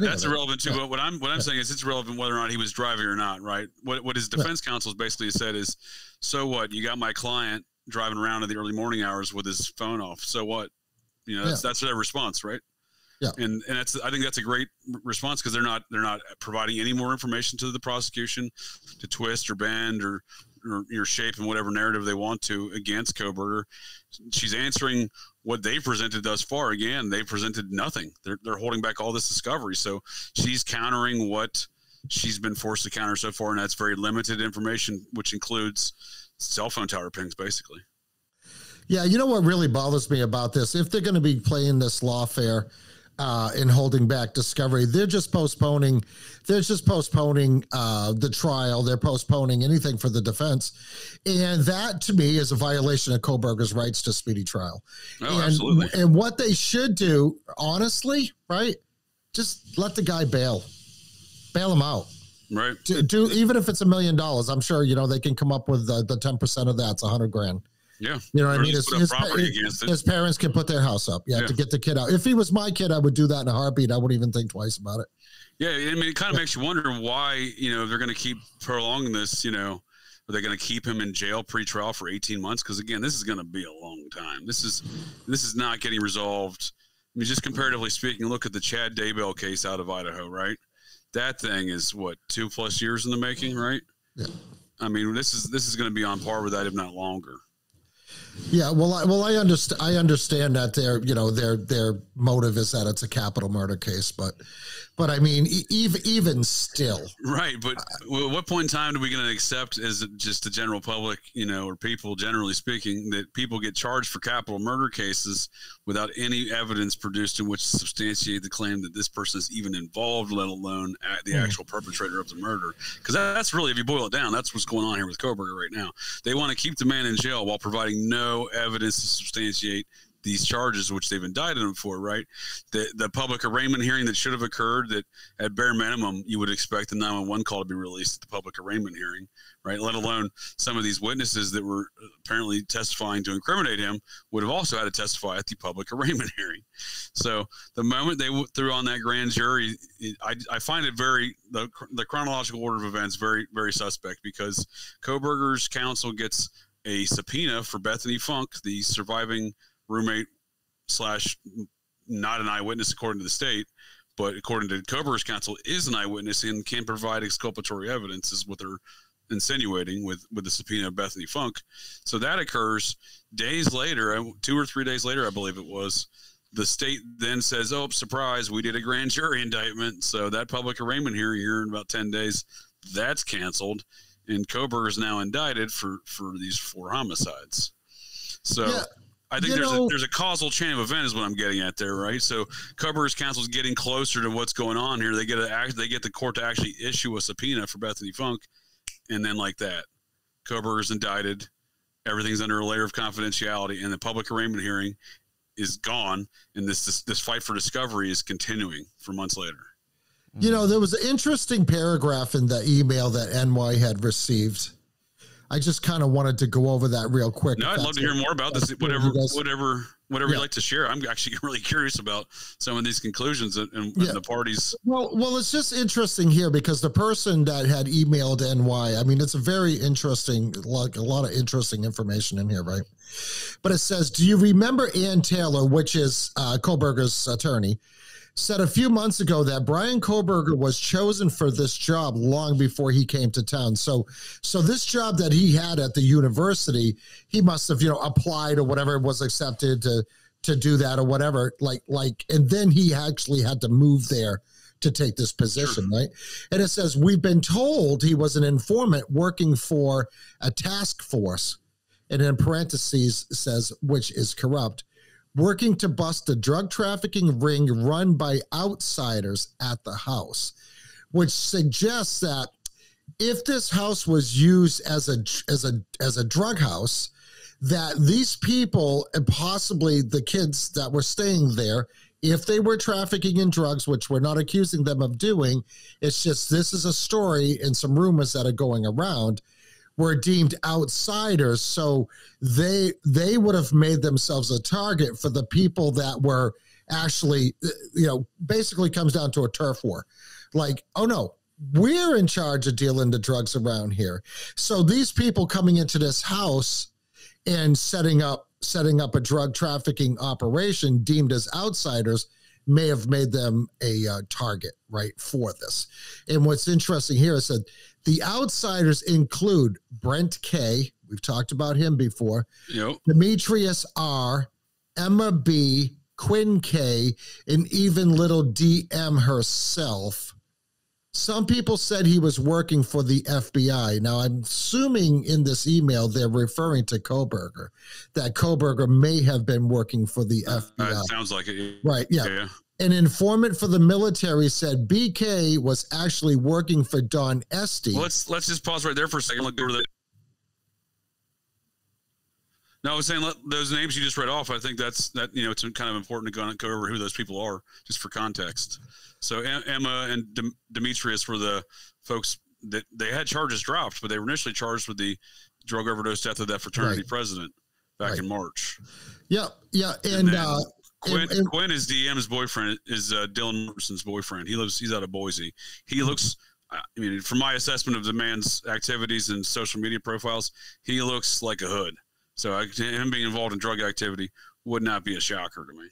That's irrelevant too. But what I'm saying is it's relevant whether or not he was driving or not. Right. What his defense counsel basically said is, so what? You got my client driving around in the early morning hours with his phone off. So what? That's their response, right? Yeah. And I think that's a great response, because they're not providing any more information to the prosecution to twist or bend or shape in whatever narrative they want to against Kohberger. She's answering what they presented thus far. Again, they presented nothing. They're holding back all this discovery. So she's countering what she's been forced to counter so far, and that's very limited information, which includes cell phone tower pings, basically. Yeah, you know what really bothers me about this? If they're going to be playing this lawfare and holding back discovery, they're just postponing the trial. They're postponing anything for the defense, and that to me is a violation of Kohberger's rights to speedy trial. Oh, absolutely. And what they should do, honestly, right? Just let the guy bail him out. Right. Do even if it's $1 million, I'm sure they can come up with the 10% of that's $100,000. Yeah. You know what I mean? His parents can put their house up, to get the kid out. If he was my kid, I would do that in a heartbeat. I wouldn't even think twice about it. Yeah, I mean, it kind of makes you wonder why, they're going to keep prolonging this. Are they going to keep him in jail pre-trial for 18 months? Because again, this is going to be a long time. This is not getting resolved. I mean, just comparatively speaking, look at the Chad Daybell case out of Idaho, right? That thing is what, 2+ years in the making, right? Yeah. I mean, this is going to be on par with that, if not longer. Yeah, I understand that their motive is that it's a capital murder case, but I mean, even still, right? But at what point in time are we going to accept, as just the general public, or people generally speaking, that people get charged for capital murder cases without any evidence produced in which to substantiate the claim that this person is even involved, let alone the actual perpetrator of the murder? Because that's really, if you boil it down, that's what's going on here with Kohberger right now. They want to keep the man in jail while providing no evidence to substantiate these charges, which they've indicted him for, right? The public arraignment hearing that should have occurred, that at bare minimum, you would expect the 911 call to be released at the public arraignment hearing, right? Let alone some of these witnesses that were apparently testifying to incriminate him would have also had to testify at the public arraignment hearing. So the moment they threw on that grand jury, I find it the chronological order of events very, very suspect, because Kohberger's counsel gets a subpoena for Bethany Funk, the surviving roommate / not an eyewitness according to the state, but according to Kohberger's counsel is an eyewitness and can provide exculpatory evidence, is what they're insinuating with the subpoena of Bethany Funk. So that occurs days later, 2 or 3 days later, I believe it was. The state then says, oh, surprise, we did a grand jury indictment. So that public arraignment hearing here in about 10 days, that's canceled. And Kohberger is now indicted for these 4 homicides. So yeah. I think there's a causal chain of events is what I'm getting at there, right? So Kohberger's counsel is getting closer to what's going on here. They get the court to actually issue a subpoena for Bethany Funk, and then like that, Kohberger's indicted. Everything's under a layer of confidentiality, and the public arraignment hearing is gone, and this fight for discovery is continuing for months later. There was an interesting paragraph in the email that NY had received. I just kind of wanted to go over that real quick. No, I'd love to hear more about this. Whatever you'd like to share. I'm actually really curious about some of these conclusions and the parties. Well, it's just interesting here because the person that had emailed NY, I mean, it's a very interesting, like a lot of interesting information in here, right? But it says, do you remember Ann Taylor, which is Kohberger's attorney, said a few months ago that Brian Kohberger was chosen for this job long before he came to town. So this job that he had at the university, he must have, applied or whatever, was accepted to do that or whatever. And then he actually had to move there to take this position, right? And it says, we've been told he was an informant working for a task force. And in parentheses says, which is corrupt, working to bust a drug trafficking ring run by outsiders at the house, which suggests that if this house was used as a drug house, that these people and possibly the kids that were staying there, if they were trafficking in drugs, which we're not accusing them of doing, it's just this is a story and some rumors that are going around, were deemed outsiders, so they would have made themselves a target for the people that were actually, basically comes down to a turf war. Like, oh no, we're in charge of dealing the drugs around here. So these people coming into this house and setting up a drug trafficking operation deemed as outsiders may have made them a target, right, for this. And what's interesting here is that the outsiders include Brent K. We've talked about him before. Yep. Demetrius R., Emma B., Quinn K., and even little DM herself. Some people said he was working for the FBI. Now, I'm assuming in this email they're referring to Kohberger, that Kohberger may have been working for the FBI. Sounds like it. Right, yeah. An informant for the military said BK was actually working for Don Esty. Well, let's just pause right there for a second. Look over the. No, I was saying those names you just read off. I think it's kind of important to go over who those people are, just for context. So Emma and Demetrius were the folks that they had charges dropped, but they were initially charged with the drug overdose death of that fraternity president back in March. Yeah, and Quinn is DM's boyfriend, is Dylan Morrison's boyfriend. He's out of Boise. He looks, from my assessment of the man's activities and social media profiles, he looks like a hood. So him being involved in drug activity would not be a shocker to me.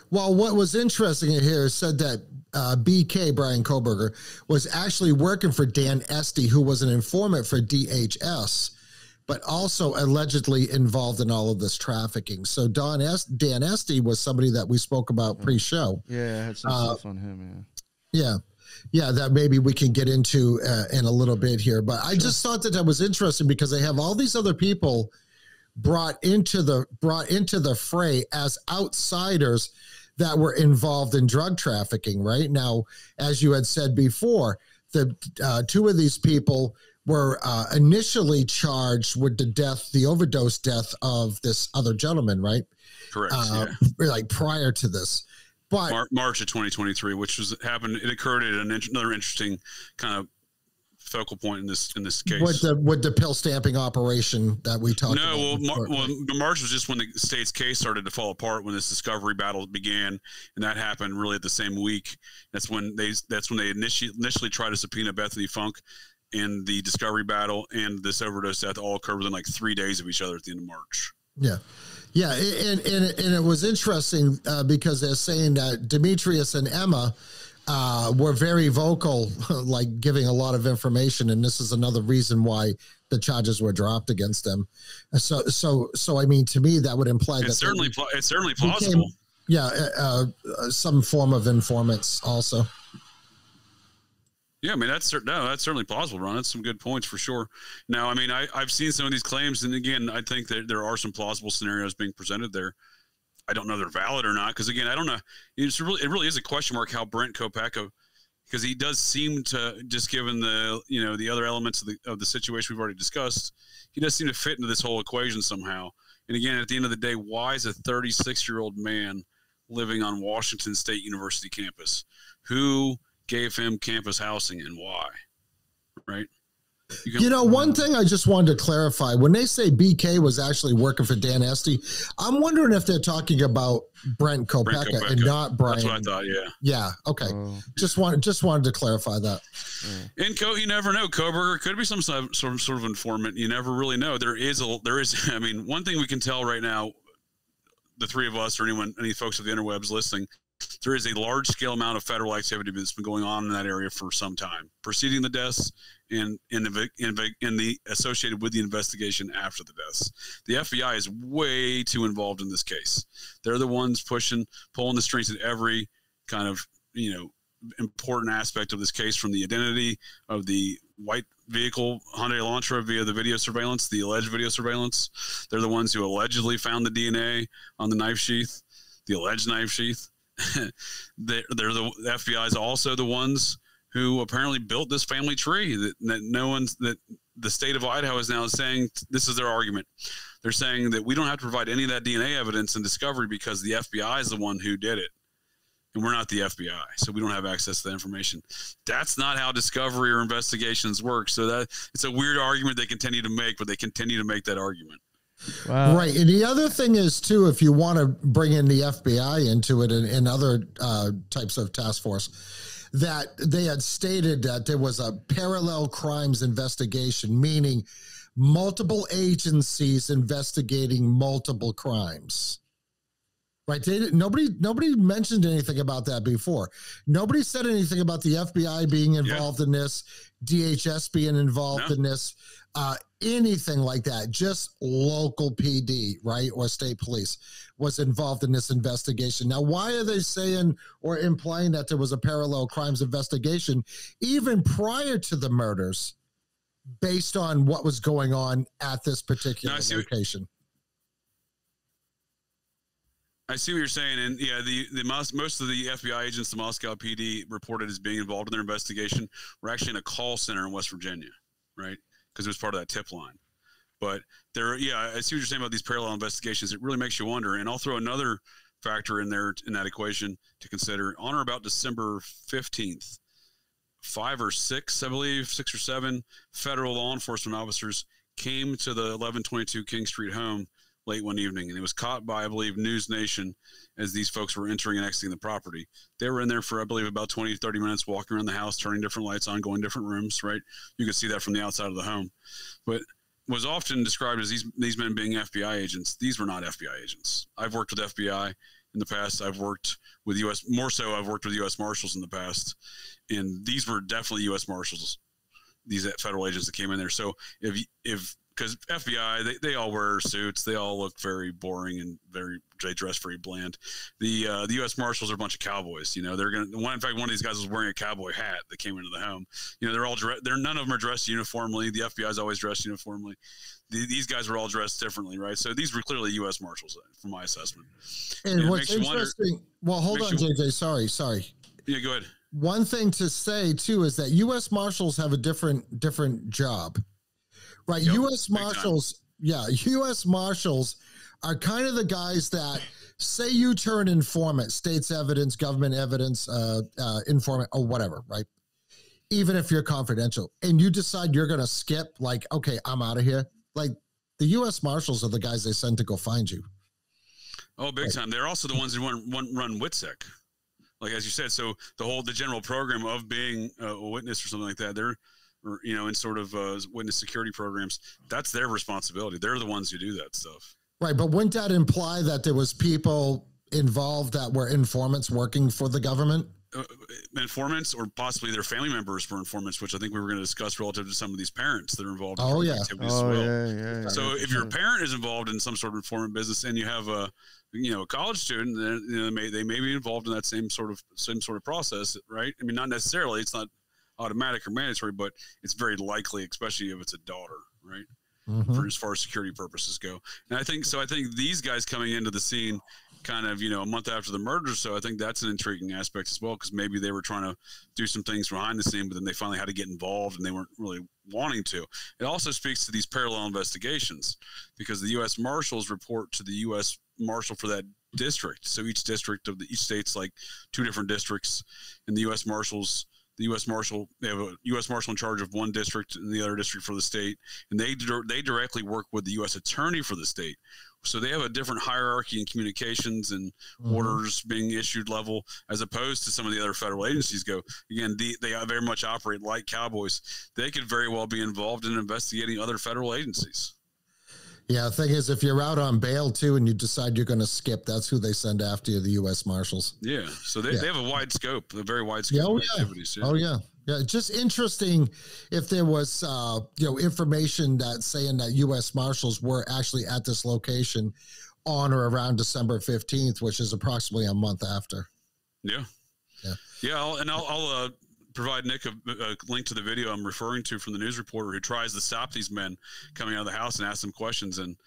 Well, what was interesting here said that BK, Brian Kohberger, was actually working for Dan Esty, who was an informant for DHS but also allegedly involved in all of this trafficking. So Dan Esty was somebody that we spoke about pre-show. Yeah, I had some stuff on him. Yeah, that maybe we can get into in a little bit here. But I just thought that was interesting because they have all these other people brought into the fray as outsiders that were involved in drug trafficking. Right now, as you had said before, the two of these people were initially charged with the overdose death of this other gentleman, right? Correct. Like prior to this. But March of 2023, which it occurred at another interesting kind of focal point in this case. With the pill stamping operation that we talked about. Well, March was just when the state's case started to fall apart, when this discovery battle began, and that happened really at the same week. That's when they initially tried to subpoena Bethany Funk, and the discovery battle and this overdose death all occurred within like 3 days of each other at the end of March. Yeah. Yeah, and it was interesting because they're saying that Demetrius and Emma were very vocal, like giving a lot of information, and this is another reason why the charges were dropped against them. So I mean, to me, that would imply it's certainly Became, plausible. Some form of informants also. Yeah, I mean, that's certainly plausible, Ron. That's some good points for sure. Now, I mean, I've seen some of these claims, and again, I think that there are some plausible scenarios being presented there. I don't know if they're valid or not, because again, I don't know. It really is a question mark how Brent Kopeka, because he does seem to, just given the other elements of the situation we've already discussed, he does seem to fit into this whole equation somehow. And again, at the end of the day, why is a 36-year-old man living on Washington State University campus? Who gave him campus housing and why? Right? One thing I just wanted to clarify, when they say BK was actually working for Dan Esty, I'm wondering if they're talking about Brent Kopeka and not Brian. That's what I thought. Yeah. Yeah. Okay. Just wanted to clarify that. And you never know. Kohberger could be some sort of informant. You never really know. There is. I mean, one thing we can tell right now, the three of us or any folks of the interwebs listening, there is a large-scale amount of federal activity that's been going on in that area for some time, preceding the deaths and in the associated with the investigation after the deaths. The FBI is way too involved in this case. They're the ones pulling the strings at every kind of important aspect of this case, from the identity of the white vehicle Hyundai Elantra via the video surveillance, the alleged video surveillance. They're the ones who allegedly found the DNA on the knife sheath, the alleged knife sheath. The FBI is also the ones who apparently built this family tree that the state of Idaho is now saying, this is their argument. They're saying that we don't have to provide any of that DNA evidence and discovery because the FBI is the one who did it. And we're not the FBI, so we don't have access to that information. That's not how discovery or investigations work. So that it's a weird argument they continue to make, but they continue to make that argument. Wow. Right. And the other thing is, too, if you want to bring in the FBI into it and other types of task force, that they had stated that there was a parallel crimes investigation, meaning multiple agencies investigating multiple crimes. Right. Nobody mentioned anything about that before. Nobody said anything about the FBI being involved in this, DHS being involved in this, anything like that. Just local PD, right, or state police was involved in this investigation. Now, why are they saying or implying that there was a parallel crimes investigation even prior to the murders based on what was going on at this particular location? I see what you're saying, and yeah, most of the FBI agents, the Moscow PD, reported as being involved in their investigation were actually in a call center in West Virginia, right? Because it was part of that tip line. But I see what you're saying about these parallel investigations. It really makes you wonder, and I'll throw another factor in there in that equation to consider. On or about December 15th, 5 or 6, I believe, 6 or 7 federal law enforcement officers came to the 1122 King Street home late one evening, and it was caught by, I believe, News Nation as these folks were entering and exiting the property. They were in there for, I believe, about 20 to 30 minutes, walking around the house, turning different lights on, going different rooms, right? You could see that from the outside of the home. But was often described as these men being FBI agents. These were not FBI agents. I've worked with FBI in the past. I've worked with I've worked with U.S. Marshals in the past, and these were definitely U.S. Marshals, these federal agents that came in there. So if because FBI, they all wear suits. They all look very boring and they dress very bland. The U.S. Marshals are a bunch of cowboys. You know, in fact, one of these guys was wearing a cowboy hat that came into the home. You know, none of them are dressed uniformly. The FBI is always dressed uniformly. These guys were all dressed differently, right? So these were clearly U.S. Marshals, from my assessment. And what's interesting, hold on, JJ, sorry. Yeah, go ahead. One thing to say too is that U.S. Marshals have a different job, right? Yep, U.S. Marshals, U.S. Marshals are kind of the guys that say you turn informant, state's evidence, government evidence, informant, or whatever, right? Even if you're confidential, and you decide you're going to skip, like, okay, I'm out of here. Like, the U.S. Marshals are the guys they send to go find you. Oh, big time! They're also the ones who run WITSEC. Like, as you said, so the general program of being a witness or something like that, in sort of witness security programs, that's their responsibility. They're the ones who do that stuff. Right. But wouldn't that imply that there was people involved that were informants working for the government? Informants, or possibly their family members were informants, which I think we were going to discuss relative to some of these parents that are involved in activities as well. Yeah, so if your parent is involved in some sort of informant business and you have a college student, then they may be involved in that same sort of process, right? I mean, not necessarily, it's not automatic or mandatory, but it's very likely, especially if it's a daughter, right? For as far as security purposes go. And I think these guys coming into the scene kind of, a month after the murder. So I think that's an intriguing aspect as well, because maybe they were trying to do some things behind the scene, but then they finally had to get involved and they weren't really wanting to. It also speaks to these parallel investigations, because the U.S. Marshals report to the U.S. Marshal for that district. So each district of each state's like two different districts, and the U.S. Marshals, they have a U.S. Marshal in charge of one district and the other district for the state, and they directly work with the U.S. Attorney for the state. So they have a different hierarchy in communications and orders being issued level, as opposed to some of the other federal agencies go. Again, they very much operate like cowboys. They could very well be involved in investigating other federal agencies. Yeah, the thing is, if you're out on bail too and you decide you're going to skip, that's who they send after you, the U.S. Marshals. Yeah, so they have a wide scope, a very wide scope of activities. Yeah. Oh, yeah. Yeah, just interesting if there was, information that saying that U.S. Marshals were actually at this location on or around December 15th, which is approximately a month after. Yeah. I'll provide Nick a link to the video I'm referring to from the news reporter who tries to stop these men coming out of the house and ask them questions. And,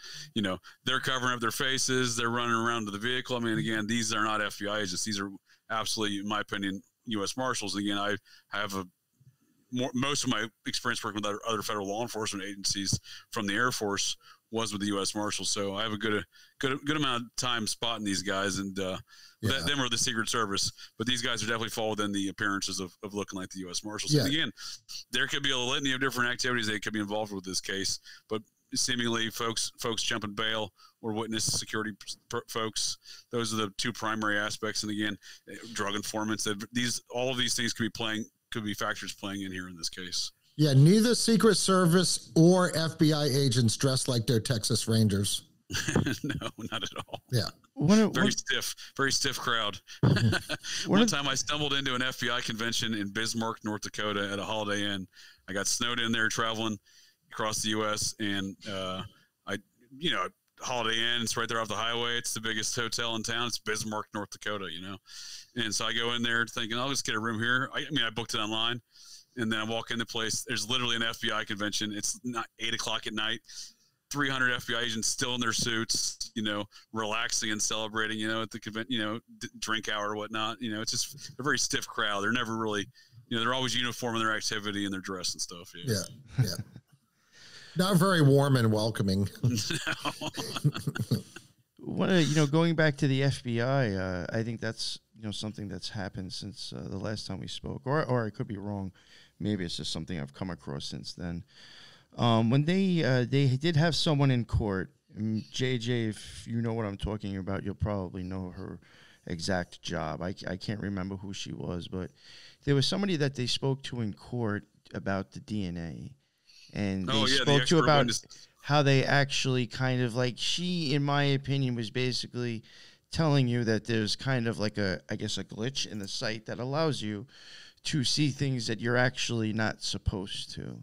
they're covering up their faces. They're running around to the vehicle. I mean, again, these are not FBI agents. These are absolutely, in my opinion, U.S. Marshals. And again, I have most of my experience working with other federal law enforcement agencies from the Air Force was with the U.S. Marshals. So I have a good amount of time spotting these guys, and them or the Secret Service. But these guys are definitely fall within the appearances of looking like the U.S. Marshals. Yeah. And again, there could be a litany of different activities that could be involved with this case, but seemingly folks jumping bail or witness security folks, those are the two primary aspects. And again, drug informants, all of these things could be factors playing in here in this case. Yeah, neither Secret Service or FBI agents dressed like they're Texas Rangers. No, not at all. Yeah. Very stiff crowd. One time I stumbled into an FBI convention in Bismarck, North Dakota at a Holiday Inn. I got snowed in there traveling across the U.S. and Holiday Inn, it's right there off the highway. It's the biggest hotel in town. It's Bismarck, North Dakota, And so I go in there thinking, I'll just get a room here. I booked it online, and then I walk in the place. There's literally an FBI convention. It's not 8:00 at night. 300 FBI agents still in their suits, relaxing and celebrating, at the convention, drink hour or whatnot. It's just a very stiff crowd. They're never really, they're always uniform in their activity and their dress and stuff. Yeah. Not very warm and welcoming. Going back to the FBI, I think that's something that's happened since the last time we spoke, or I could be wrong. Maybe it's just something I've come across since then. When they did have someone in court, JJ, if you know what I'm talking about, you'll probably know her exact job. I can't remember who she was, but there was somebody that they spoke to in court about the DNA. And they spoke to about how they actually kind of she, in my opinion, was basically telling you that there's kind of like a glitch in the site that allows you to see things that you're actually not supposed to.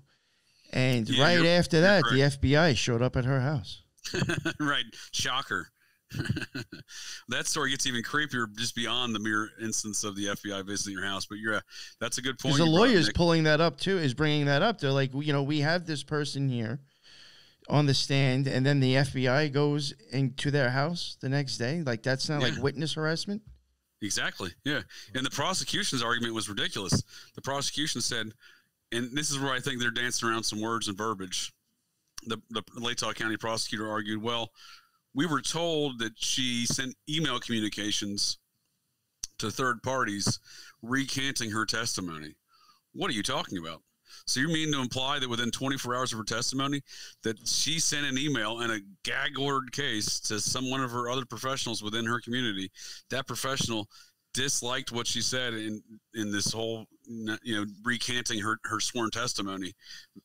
And Yeah, right after that, the correct. FBI showed up at her house. Right. Shocker. That story gets even creepier just beyond the mere instance of the FBI visiting your house. But that's a good point. Because the you brought up, lawyer's Nick. pulling that up too, is bringing that up. They're like, we have this person here on the stand, and then the FBI goes into their house the next day. Like, that's not like witness harassment. Exactly. Yeah. And the prosecution's argument was ridiculous. The prosecution said, and this is where I think they're dancing around some words and verbiage. The Latah County prosecutor argued, well, we were told that she sent email communications to third parties recanting her testimony. What are you talking about? So you mean to imply that within 24 hours of her testimony that she sent an email and a gag-ordered case to one of her other professionals within her community? That professional disliked what she said in this whole, recanting her sworn testimony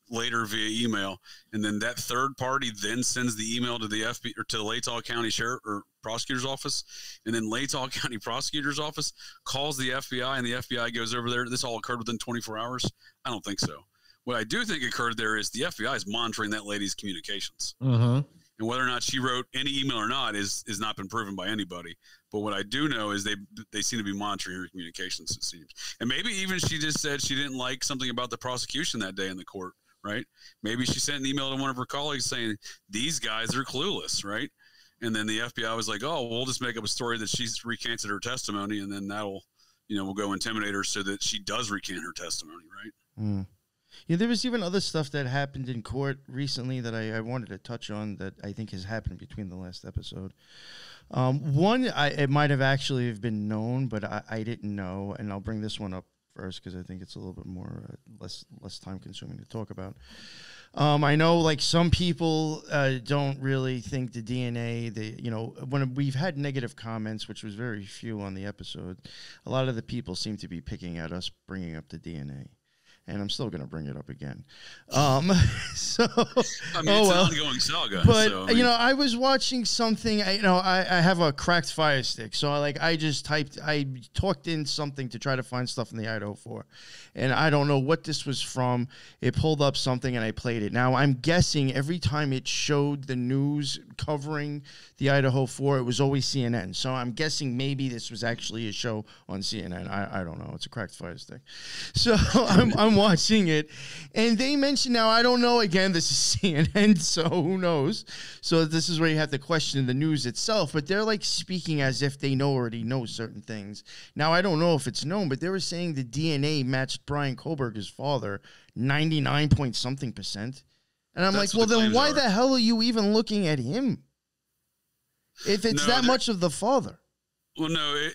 later via email, and then that third party then sends the email to the FBI or to the Latah County Sheriff or Prosecutor's Office, and then Latah County Prosecutor's Office calls the FBI, and the FBI goes over there. This all occurred within 24 hours? I don't think so. What I do think occurred there is the FBI is monitoring that lady's communications. Mm-hmm. And whether or not she wrote any email or not is not been proven by anybody. But what I do know is they seem to be monitoring her communications, it seems. And maybe even she just said she didn't like something about the prosecution that day in the court, right? Maybe she sent an email to one of her colleagues saying, these guys are clueless, right? And then the FBI was like, oh, we'll just make up a story that she's recanted her testimony, and then that'll, we'll go intimidate her so that she does recant her testimony, right? Mm. Yeah, there was even other stuff that happened in court recently that I wanted to touch on that I think has happened between the last episode. One, it might have actually been known, but I didn't know, and I'll bring this one up first because I think it's a little bit more less time consuming to talk about. I know, like, some people don't really think the DNA. When we've had negative comments, which was very few on the episode, a lot of the people seem to be picking at us bringing up the DNA. And I'm still going to bring it up again. It's an ongoing saga. But, I was watching something, I have a cracked Fire Stick. So, I just I talked in something to try to find stuff in the Idaho 4. And I don't know what this was from. It pulled up something and I played it. Now, I'm guessing every time it showed the news covering the Idaho 4, it was always CNN. So I'm guessing maybe this was actually a show on CNN. I don't know. It's a cracked Fire Stick. So I'm watching it, and they mentioned, now I don't know, again, this is CNN, so who knows? So this is where you have to question the news itself, but they're like speaking as if they already know certain things. Now, I don't know if it's known, but they were saying the DNA matched Brian Kohberger's father 99.something%. And I'm like, well, then why the hell are you even looking at him? If it's that much of the father. Well, no,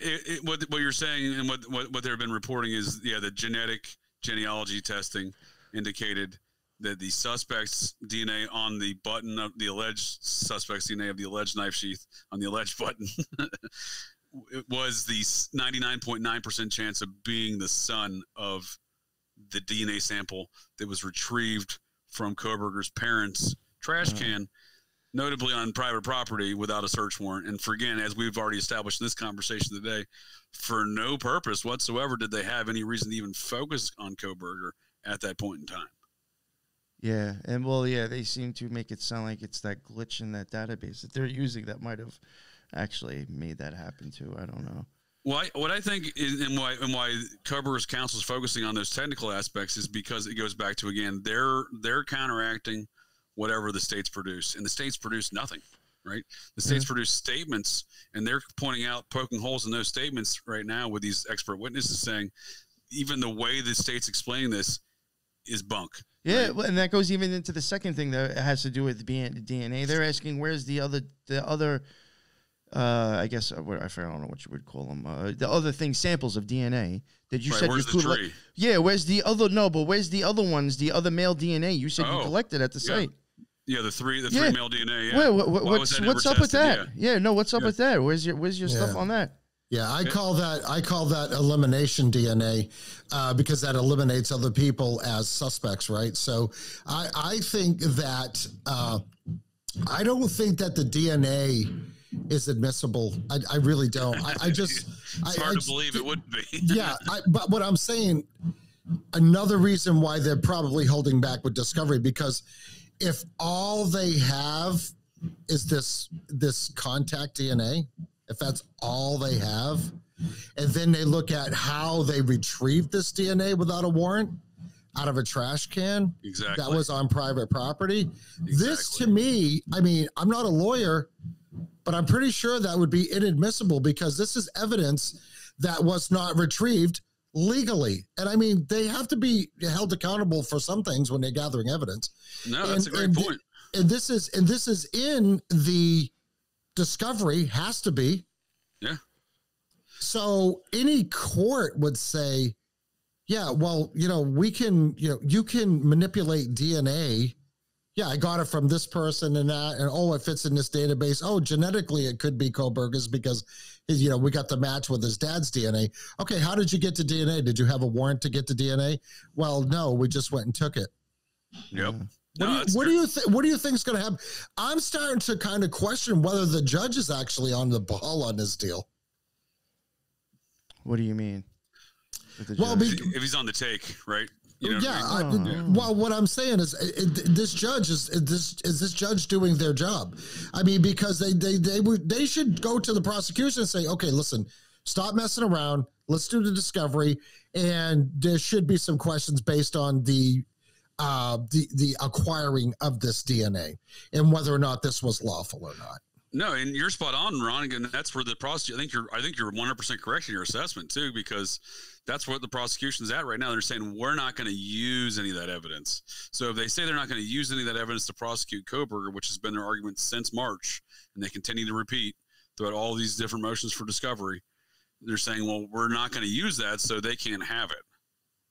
what you're saying and what they've been reporting is, the genetic genealogy testing indicated that the suspect's DNA on the button of the alleged suspect's DNA of the alleged knife sheath on the alleged button it was the 99.9% chance of being the son of the DNA sample that was retrieved from Kohberger's parents' trash can, notably on private property without a search warrant. And for, again, as we've already established in this conversation today, for no purpose whatsoever did they have any reason to even focus on Kohberger at that point in time. Yeah, and they seem to make it sound like it's that glitch in that database that they're using that might have actually made that happen too. I don't know. Well, what I think is, and why Kohberger's counsel is focusing on those technical aspects is because it goes back to, again, they're counteracting whatever the states produce, and the states produce nothing, right? The states produce statements, and they're poking holes in those statements right now with these expert witnesses saying even the way the states explain this is bunk. Yeah, right? And that goes even into the second thing that has to do with DNA. They're asking where's the other I guess I don't know what you would call them. The other thing, samples of DNA that you said where's you the tree? Yeah, where's the other? No, but where's the other ones? The other male DNA you said you collected at the site. Yeah, the three male DNA. Yeah. What's up with that? Yeah, no, what's up with that? Where's your stuff on that? Yeah, I call that elimination DNA because that eliminates other people as suspects, right? So I think that I don't think that the DNA is admissible. I really don't. It's hard to believe it wouldn't be. Yeah, but what I'm saying, another reason why they're probably holding back with discovery, because if all they have is this contact DNA, if that's all they have, and then they look at how they retrieved this DNA without a warrant out of a trash can that was on private property. This, to me, I mean, I'm not a lawyer, but I'm pretty sure that would be inadmissible, because this is evidence that was not retrieved legally. And I mean, they have to be held accountable for some things when they're gathering evidence. No, that's a great point. And this is in the discovery, has to be. Yeah. So any court would say, yeah, well, we can, you can manipulate DNA. Yeah, I got it from this person and that, and it fits in this database. Oh, genetically, it could be Kohberger's because, we got the match with his dad's DNA. Okay, how did you get to DNA? Did you have a warrant to get to DNA? Well, no, we just went and took it. Yep. What do you think is going to happen? I'm starting to kind of question whether the judge is actually on the ball on this deal. What do you mean? Well, if he's on the take, right? Well, what I'm saying is, this judge is this judge doing their job? I mean, because they should go to the prosecution and say, okay, listen, stop messing around. Let's do the discovery, and there should be some questions based on the acquiring of this DNA and whether or not this was lawful or not. No, and you're spot on, Ron. Again, that's where the prosecution. I think you're 100% correct in your assessment too, because that's what the prosecution's at right now. They're saying we're not going to use any of that evidence. So if they say they're not going to use any of that evidence to prosecute Kohberger, which has been their argument since March, and they continue to repeat throughout all these different motions for discovery, they're saying, well, we're not going to use that, so they can't have it.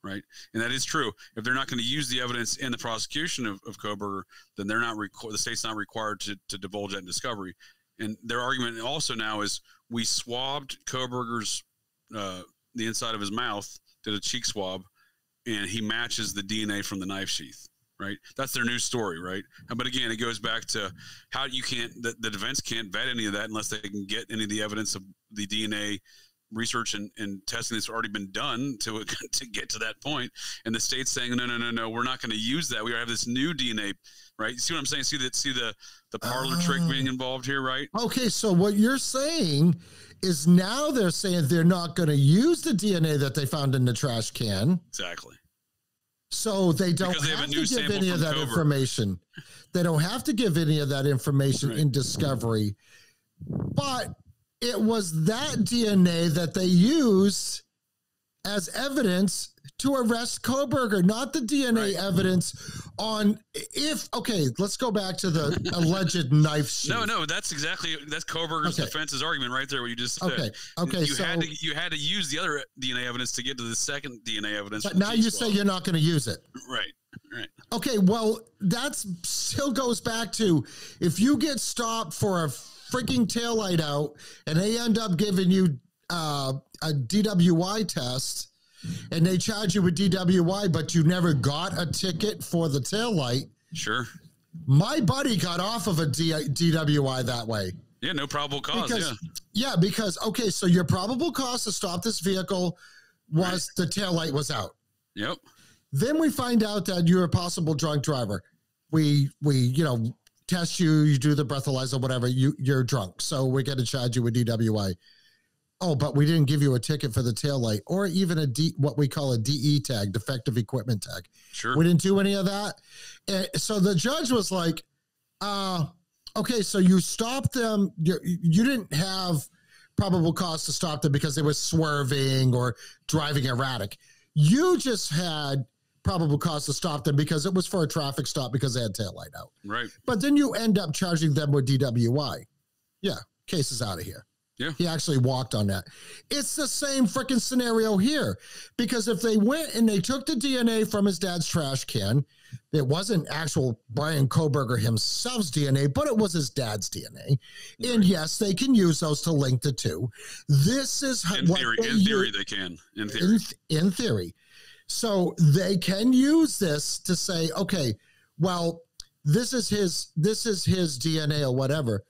Right. And that is true. If they're not going to use the evidence in the prosecution of Kohberger, then they're not the state's not required to divulge that in discovery. And their argument also now is we swabbed Kohberger's the inside of his mouth, did a cheek swab, and he matches the DNA from the knife sheath. Right. That's their new story. Right. But again, it goes back to how you can't the defense can't vet any of that unless they can get any of the evidence of the DNA research and testing that's already been done to get to that point. And the state's saying, no, we're not going to use that. We have this new DNA, right? You see what I'm saying? See the parlor trick being involved here, right? Okay, so what you're saying is now they're saying they're not going to use the DNA that they found in the trash can. Exactly. So they don't have to give any of that information. They don't have to give any of that information in discovery. But it was that DNA that they used as evidence to arrest Kohberger, not the DNA evidence on let's go back to the alleged knife sheath. No, that's Kohberger's defense's argument right there, what you just said. Okay. You had to use the other DNA evidence to get to the second DNA evidence. But now you say you're not going to use it. Right. Okay, well, that still goes back to if you get stopped for a freaking taillight out and they end up giving you a DWI test and they charge you with DWI, but you never got a ticket for the taillight. Sure. My buddy got off of a DWI that way. Yeah, no probable cause. Because, so your probable cause to stop this vehicle was the taillight was out. Yep. Then we find out that you're a possible drunk driver. We test you, you do the breathalyzer, whatever, you're drunk. So we're going to charge you with DWI. Oh, but we didn't give you a ticket for the taillight or even what we call a DE tag, defective equipment tag. Sure. We didn't do any of that. And so the judge was like, okay, so you stopped them. You didn't have probable cause to stop them because they were swerving or driving erratic. You just had probable cause to stop them because it was for a traffic stop because they had taillight out. Right. But then you end up charging them with DWI. Yeah, case is out of here. Yeah. He actually walked on that. It's the same freaking scenario here because if they went and they took the DNA from his dad's trash can, it wasn't actual Brian Kohberger himself's DNA, but it was his dad's DNA. Right. And yes, they can use those to link the two. This is in theory, they can. In theory. So they can use this to say, okay, well, this is his DNA or whatever,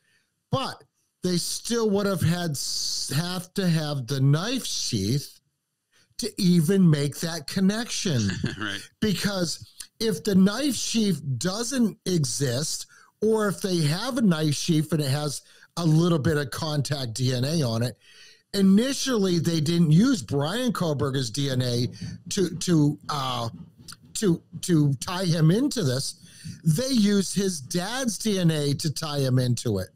but they still would have to have the knife sheath to even make that connection. Right. Because if the knife sheath doesn't exist, or if they have a knife sheath and it has a little bit of contact DNA on it, initially they didn't use Brian Kohberger's DNA to tie him into this. They used his dad's DNA to tie him into it.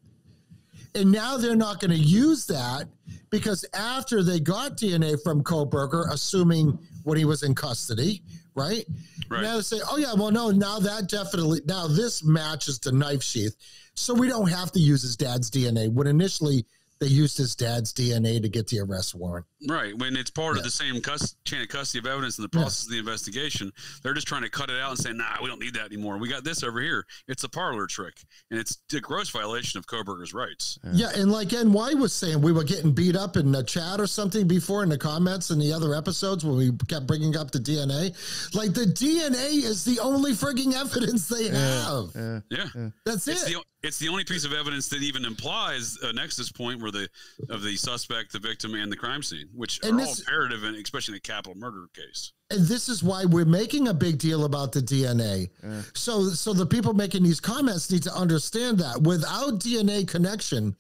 And now they're not going to use that because after they got DNA from Kohberger, assuming when he was in custody, right? Now they say, oh yeah, well, no, now this matches the knife sheath. So we don't have to use his dad's DNA. When initially they used his dad's DNA to get the arrest warrant. Right. When it's part of the same chain of custody of evidence in the process of the investigation, they're just trying to cut it out and say, nah, we don't need that anymore. We got this over here. It's a parlor trick. And it's a gross violation of Kohberger's rights. Yeah. And like NY was saying, we were getting beat up in the chat or something before in the comments and the other episodes when we kept bringing up the DNA. Like the DNA is the only frigging evidence they have. Yeah. That's it. It's the only piece of evidence that even implies a nexus point where of the suspect, the victim, and the crime scene, which are all imperative, and especially in a capital murder case. And this is why we're making a big deal about the DNA. So the people making these comments need to understand that without DNA connection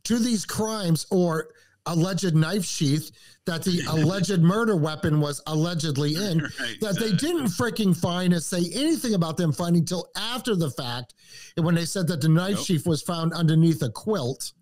to these crimes or alleged knife sheath that the alleged murder weapon was allegedly in, that they didn't freaking find and say anything about them finding till after the fact, and when they said that the knife sheath was found underneath a quilt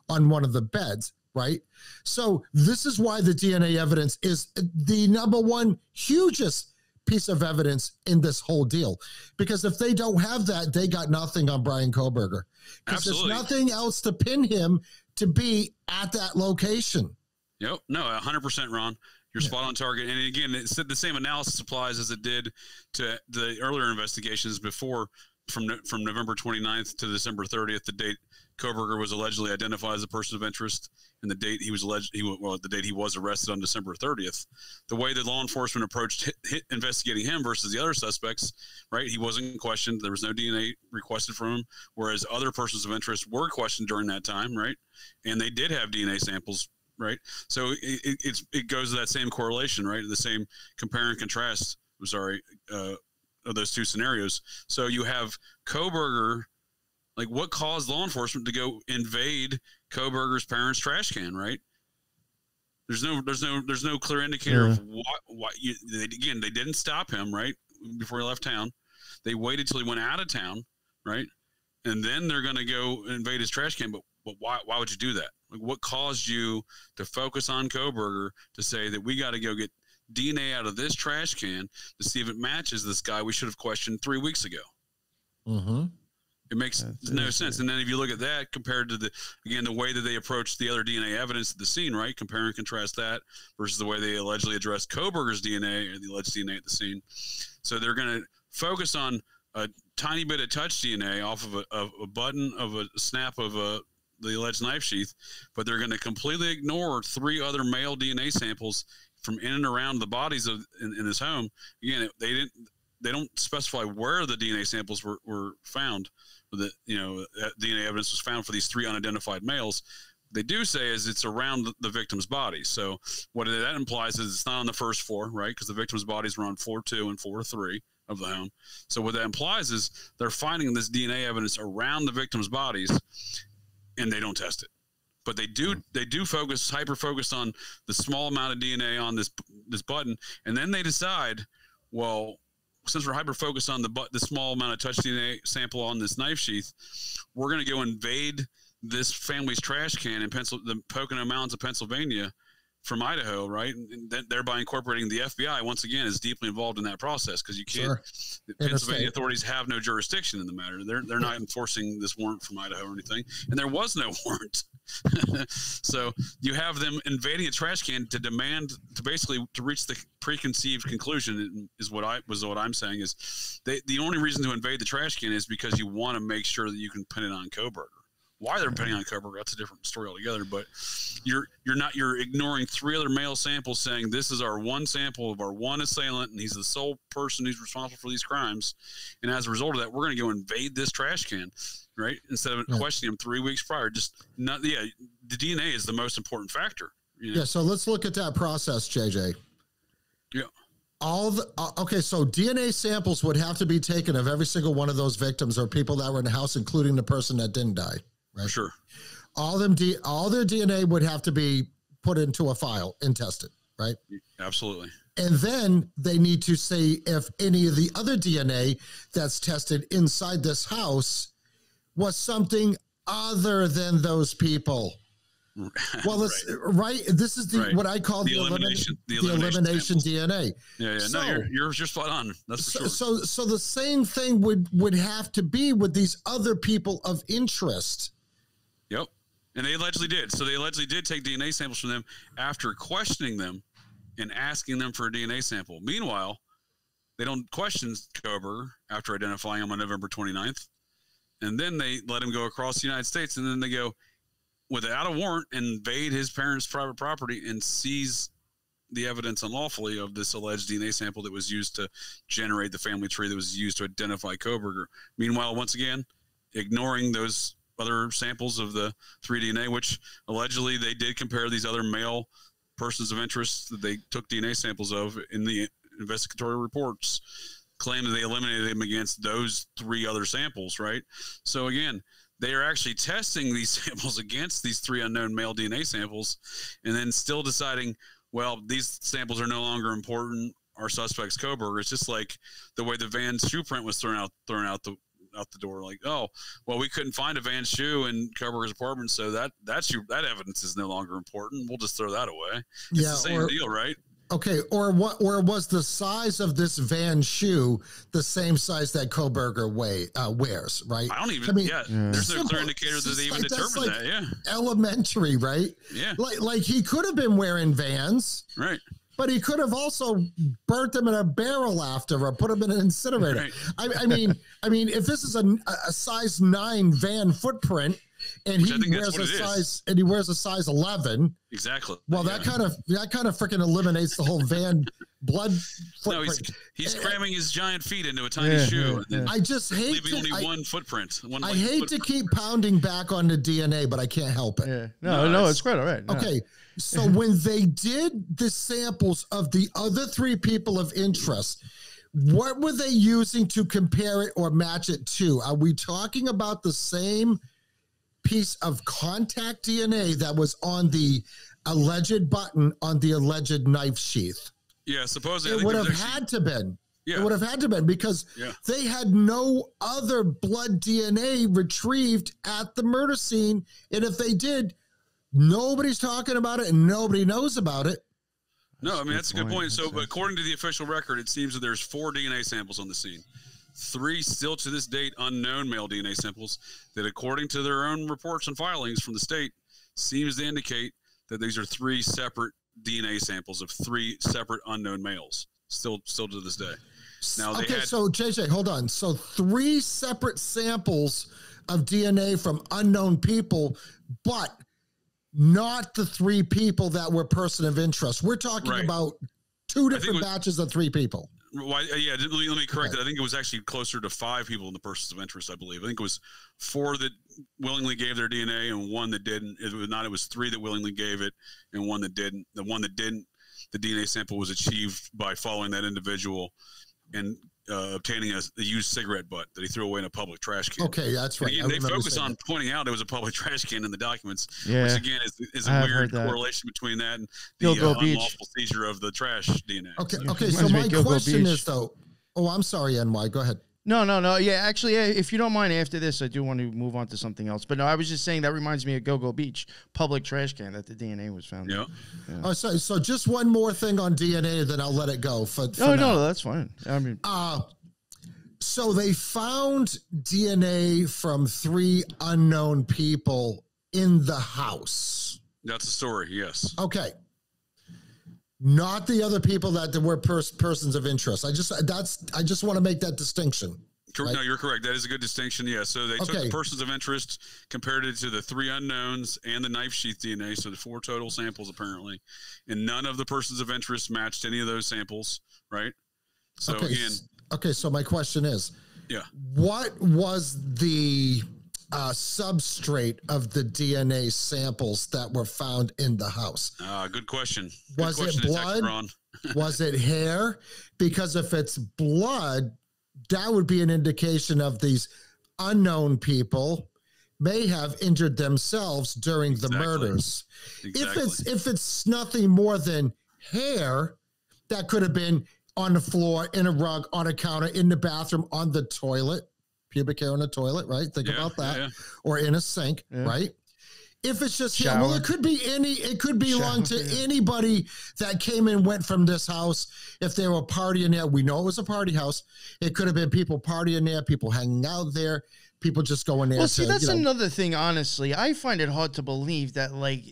on one of the beds, right? So this is why the DNA evidence is the number one hugest piece of evidence in this whole deal. Because if they don't have that, they got nothing on Brian Kohberger. Because there's nothing else to pin him to be at that location. Yep. No, 100%, Ron. You're spot on target. And again, the same analysis applies as it did to the earlier investigations before, from November 29th to December 30th, the date Kohberger was allegedly identified as a person of interest, and the date he was the date he was arrested on December 30th. The way that law enforcement approached investigating him versus the other suspects, right? He wasn't questioned. There was no DNA requested from him, whereas other persons of interest were questioned during that time, right? And they did have DNA samples, right? So it goes to that same correlation, right? The same compare and contrast. Of those two scenarios. So you have Kohberger. Like, what caused law enforcement to go invade Kohberger's parents' trash can, right? There's no clear indicator of why. They didn't stop him, right, before he left town. They waited till he went out of town, right, and then they're going to go invade his trash can. But why would you do that? Like, what caused you to focus on Kohberger to say that we got to go get DNA out of this trash can to see if it matches this guy we should have questioned 3 weeks ago? It makes no sense. And then if you look at that compared to the way that they approached the other DNA evidence at the scene, right? Compare and contrast that versus the way they allegedly addressed Kohberger's DNA or the alleged DNA at the scene. So they're going to focus on a tiny bit of touch DNA off of a button of a snap of the alleged knife sheath, but they're going to completely ignore 3 other male DNA samples from in and around the bodies in this home. Again, they don't specify where the DNA samples were found. The DNA evidence was found for these 3 unidentified males. They do say is it's around the victim's body. So what that implies is it's not on the first floor, right? Because the victim's bodies were on floor 2 and floor 3 of the home. So what that implies is they're finding this DNA evidence around the victim's bodies, and they don't test it. But they do hyper focus on the small amount of DNA on this button, and then they decide, well, since we're hyper focused on the small amount of touch DNA sample on this knife sheath, we're going to go invade this family's trash can in the Pocono Mountains of Pennsylvania from Idaho, right? And thereby incorporating the FBI once again is deeply involved in that process, because you can't. The Pennsylvania authorities have no jurisdiction in the matter. They're not enforcing this warrant from Idaho or anything, and there was no warrant. So you have them invading a trash can to reach the preconceived conclusion is what I'm saying is the only reason to invade the trash can is because you want to make sure that you can pin it on Kohberger. Why they're pinning on Kohberger, that's a different story altogether. But you're ignoring 3 other male samples, saying this is our one sample of our one assailant, and he's the sole person who's responsible for these crimes. And as a result of that, we're going to go invade this trash can, right? Instead of questioning him 3 weeks prior. The DNA is the most important factor. Yeah. So let's look at that process, JJ. Yeah. Okay, so DNA samples would have to be taken of every single one of those victims or people that were in the house, including the person that didn't die, right? Sure. All their DNA would have to be put into a file and tested, right? Absolutely. And then they need to say if any of the other DNA that's tested inside this house was something other than those people. Well, it's right. This is what I call the elimination DNA. Yeah. So, no, you're spot on. That's for sure. So the same thing would have to be with these other people of interest. Yep. And they allegedly did. So they allegedly did take DNA samples from them after questioning them and asking them for a DNA sample. Meanwhile, they don't question Kohberger after identifying him on November 29th. And then they let him go across the United States. And then they go, without a warrant, invade his parents' private property and seize the evidence unlawfully of this alleged DNA sample that was used to generate the family tree that was used to identify Kohberger. Meanwhile, once again, ignoring those other samples of the 3 DNA, which allegedly they did compare these other male persons of interest that they took DNA samples of in the investigatory reports, claim that they eliminated them against those 3 other samples, right? So again, they are actually testing these samples against these 3 unknown male DNA samples and then still deciding, well, these samples are no longer important. Our suspect's Kohberger. It's just like the way the Vance shoe print was thrown out the door. Like, oh, well, we couldn't find a Vance shoe in Kohberger's apartment, so that evidence is no longer important. We'll just throw that away. It's the same deal, right? Okay, or was the size of this Vans shoe the same size that Kohberger wears, right? There's no clear indicator that they even determined that. Yeah, elementary, right? Yeah, like he could have been wearing Vans, right? But he could have also burnt them in a barrel after, or put them in an incinerator. Right. I mean, if this is a size 9 Van footprint, and he wears a size 11. Exactly. Well, that kind of freaking eliminates the whole Van blood footprint. No, he's cramming his giant feet into a tiny shoe. And then I just hate leaving only one footprint. I hate to keep pounding back on the DNA, but I can't help it. Yeah. No, it's quite all right. No. Okay. So when they did the samples of the other 3 people of interest, what were they using to compare it or match it to? Are we talking about the same piece of contact DNA that was on the alleged button on the alleged knife sheath? Yeah, supposedly. It would have had to been. Yeah. It would have had to been because they had no other blood DNA retrieved at the murder scene. And if they did, nobody's talking about it and nobody knows about it. No, I mean, that's a good point. So according to the official record, it seems that there's 4 DNA samples on the scene. 3 still to this date unknown male DNA samples that, according to their own reports and filings from the state, seems to indicate that these are 3 separate DNA samples of 3 separate unknown males still to this day. Now, so JJ, hold on. So 3 separate samples of DNA from unknown people, but not the 3 people that were person of interest. We're talking about 2 different batches of 3 people. Well, yeah, let me correct it. I think it was actually closer to 5 people in the persons of interest, I believe. I think it was 4 that willingly gave their DNA and 1 that didn't. It was 3 that willingly gave it and 1 that didn't. The 1 that didn't, the DNA sample was achieved by following that individual and obtaining a used cigarette butt that he threw away in a public trash can. Okay, that's right. They focus on pointing out it was a public trash can in the documents, which again is a weird correlation between that and the unlawful seizure of the trash DNA. Okay. So my question is though. Oh, I'm sorry, NY. Go ahead. No. Yeah, actually, if you don't mind, after this, I do want to move on to something else. But no, I was just saying that reminds me of Go-Go Beach, public trash can that the DNA was found. Yeah. Oh, so just one more thing on DNA, then I'll let it go. No, that's fine. I mean, so they found DNA from 3 unknown people in the house. That's the story. Yes. Okay. Not the other people that were persons of interest. I just want to make that distinction. Right? No, you're correct. That is a good distinction. Yeah. So they took the persons of interest, compared it to the 3 unknowns and the knife sheath DNA. So the 4 total samples apparently, and none of the persons of interest matched any of those samples. Right. So again. Okay. So my question is, what was the substrate of the DNA samples that were found in the house? Good question. Was it blood? Was it hair? Because if it's blood, that would be an indication of these unknown people may have injured themselves during the murders. Exactly. If it's nothing more than hair, that could have been on the floor, in a rug, on a counter, in the bathroom, on the toilet, pubic hair on the toilet, right? Think about that. Or in a sink, right? If it's just hair, well, it could be it could belong to anybody that came and went from this house. If they were partying there, we know it was a party house. It could have been people partying there, people hanging out there, people just going there. Well, see, that's another thing, honestly. I find it hard to believe that, like,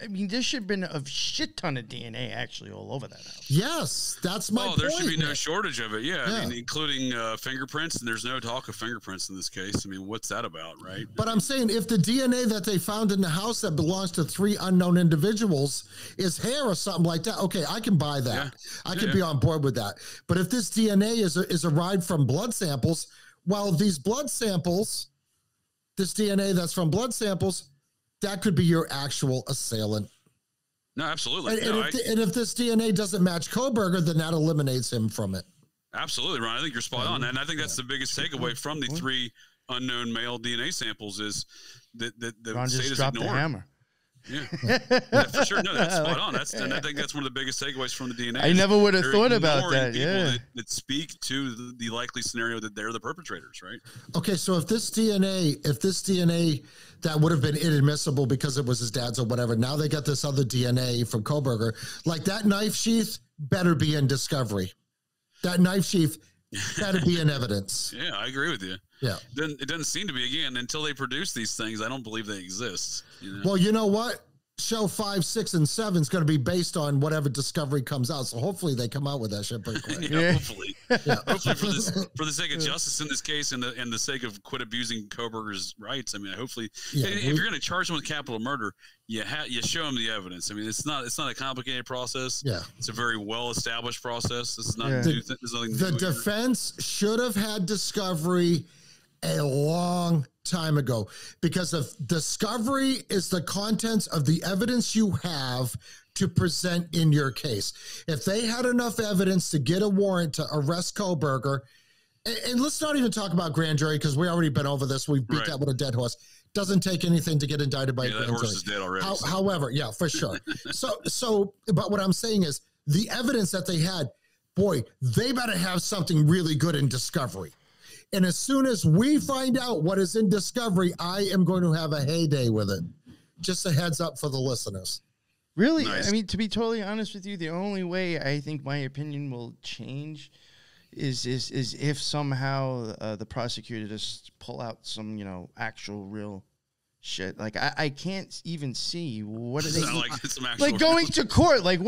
I mean, there should have been a shit ton of DNA actually all over that house. Yes, that's my point. There should be no shortage of it, I mean, including fingerprints, and there's no talk of fingerprints in this case. I mean, what's that about, right? But I'm saying if the DNA that they found in the house that belongs to 3 unknown individuals is hair or something like that, okay, I can buy that. I can be on board with that. But if this DNA is derived from blood samples, well, these blood samples, this DNA that's from blood samples, that could be your actual assailant. No, absolutely. And if this DNA doesn't match Kohberger, then that eliminates him from it. Absolutely, Ron. I think you're spot on. And I think that's the biggest takeaway from the 3 unknown male DNA samples is that the Ron state just is dropped ignored. the hammer. Yeah, for sure. No, that's spot on. And I think that's one of the biggest takeaways from the DNA. I never would have thought about that. Yeah, that speak to the likely scenario that they're the perpetrators, right? Okay, so if this DNA that would have been inadmissible because it was his dad's or whatever, now they got this other DNA from Kohberger, like that knife sheath better be in discovery. That knife sheath better be in evidence. Yeah, I agree with you. Yeah. It doesn't seem to be, again, until they produce these things. I don't believe they exist. You know? Well, you know what? Show 5, 6, and 7 is going to be based on whatever discovery comes out. So hopefully they come out with that shit pretty quick. Hopefully. Hopefully for the sake of justice in this case and the sake of quit abusing Kohberger's rights. I mean, hopefully, if you're going to charge them with capital murder, you show them the evidence. I mean, it's not a complicated process. Yeah, it's a very well established process. This is not new. There's nothing the new defense should have had discovery a long time ago, because if discovery is the contents of the evidence you have to present in your case. If they had enough evidence to get a warrant to arrest Kohberger, and let's not even talk about grand jury because we already been over this. We beat that with a dead horse. Doesn't take anything to get indicted by a grand that horse jury. Is dead already. However, yeah, for sure. But what I'm saying is the evidence that they had, boy, they better have something really good in discovery. And as soon as we find out what is in discovery, I am going to have a heyday with it. Just a heads up for the listeners. Really? Nice. I mean, to be totally honest with you, the only way I think my opinion will change is if somehow the prosecutor just pull out some, actual real shit. Like I can't even see what are they like going to court. Like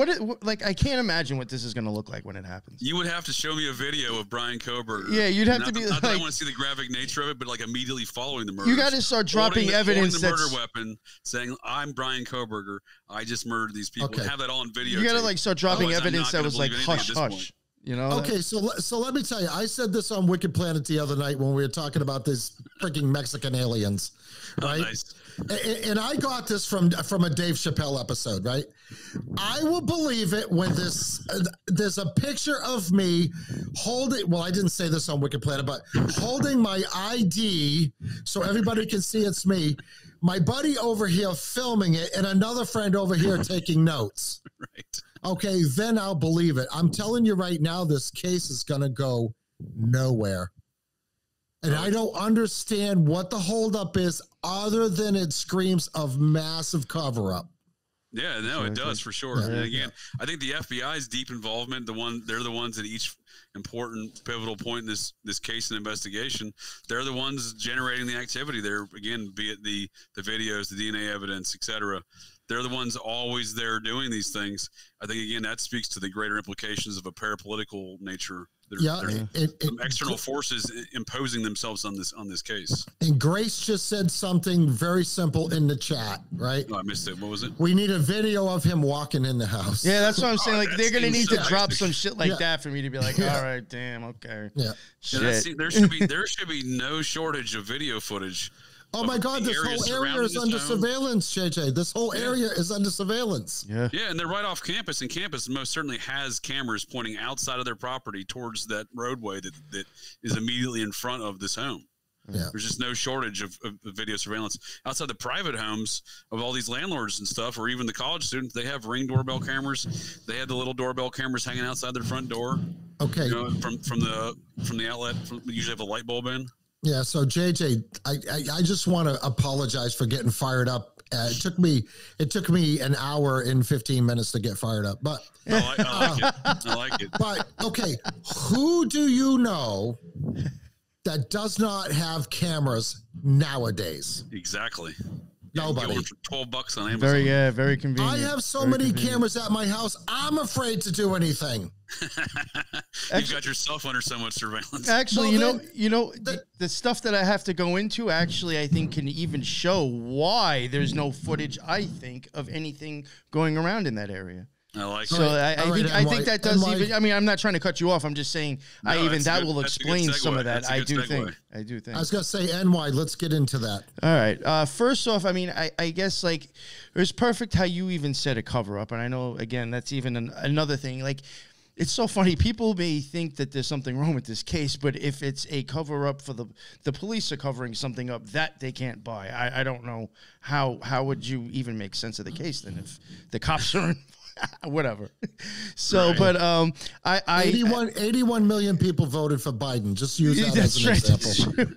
I can't imagine what this is going to look like when it happens. You would have to show me a video of Brian Kohberger. Yeah, you'd have to be not that I want to see the graphic nature of it, but like immediately following the murder. You got to start dropping evidence. The murder weapon, saying I'm Brian Kohberger. I just murdered these people. Okay. Have that all on video. You got to like start dropping evidence that was like hush hush. Okay, so let me tell you, I said this on Wicked Planet the other night when we were talking about these freaking Mexican aliens, right? Oh, nice. And I got this from a Dave Chappelle episode, right? I will believe it when there's a picture of me holding, well, I didn't say this on Wicked Planet, but holding my ID so everybody can see it's me, my buddy over here filming it, and another friend over here taking notes. Right. Okay, then I'll believe it. I'm telling you right now, this case is going to go nowhere. And I don't understand what the holdup is other than it screams of massive cover-up. Yeah, no, it does for sure. And again, I think the FBI's deep involvement, they're the ones at each important pivotal point in this case and investigation. They're the ones generating the activity there. Again, be it the videos, the DNA evidence, etc. They're the ones always there doing these things. I think, again, that speaks to the greater implications of a parapolitical nature. External forces imposing themselves on this case. And Grace just said something very simple in the chat, right? Oh, I missed it. What was it? We need a video of him walking in the house. Yeah, that's what I'm saying. Like, they're going to need to drop some shit like that for me to be like, all right, damn, okay. Yeah. Shit. There should be no shortage of video footage Oh my God, this whole area is under surveillance, JJ. This whole area is under surveillance. Yeah. Yeah, and they're right off campus, and campus most certainly has cameras pointing outside of their property towards that roadway that is immediately in front of this home. Yeah. There's just no shortage of video surveillance. Outside the private homes of all these landlords and stuff, or even the college students, they have Ring doorbell cameras. They have the little doorbell cameras hanging outside their front door. Okay. You know, from the outlet, they usually have a light bulb in. Yeah, so JJ, I just want to apologize for getting fired up. It took me an hour and 15 minutes to get fired up, but I like it. But okay, who do you know that does not have cameras nowadays? Exactly. Nobody. For $12 on Amazon. Very convenient. I have so many cameras at my house. I'm afraid to do anything. You've got yourself under so much surveillance. Actually, the stuff that I have to go into, actually, I think can even show why there's no footage, I think, of anything going around in that area. I like so it. I think that does even. I mean, I'm not trying to cut you off. I'm just saying that will explain some of that. I do think. I was gonna say NY. Let's get into that. All right. First off, I mean, I guess like it was perfect how you even said a cover up, and I know again that's even another thing. Like, it's so funny. People may think that there's something wrong with this case, but if it's a cover up for the police are covering something up that they can't buy, I don't know how would you even make sense of the case then if the cops are. Whatever. So, right. But 81 million people voted for Biden. Just use that as an example.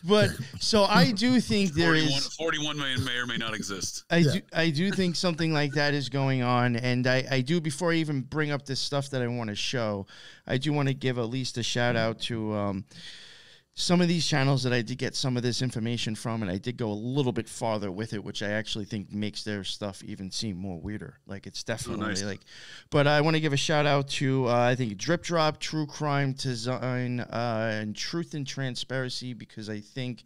But so I do think there 41 million may or may not exist. I do think something like that is going on, and I do, before I even bring up this stuff that I want to show, I do want to give at least a shout out to some of these channels that I did get some of this information from, and I did go a little bit farther with it, which I actually think makes their stuff even seem more weirder. Like, it's definitely but I want to give a shout out to, I think, Drip Drop, True Crime Design, and Truth and Transparency, because I think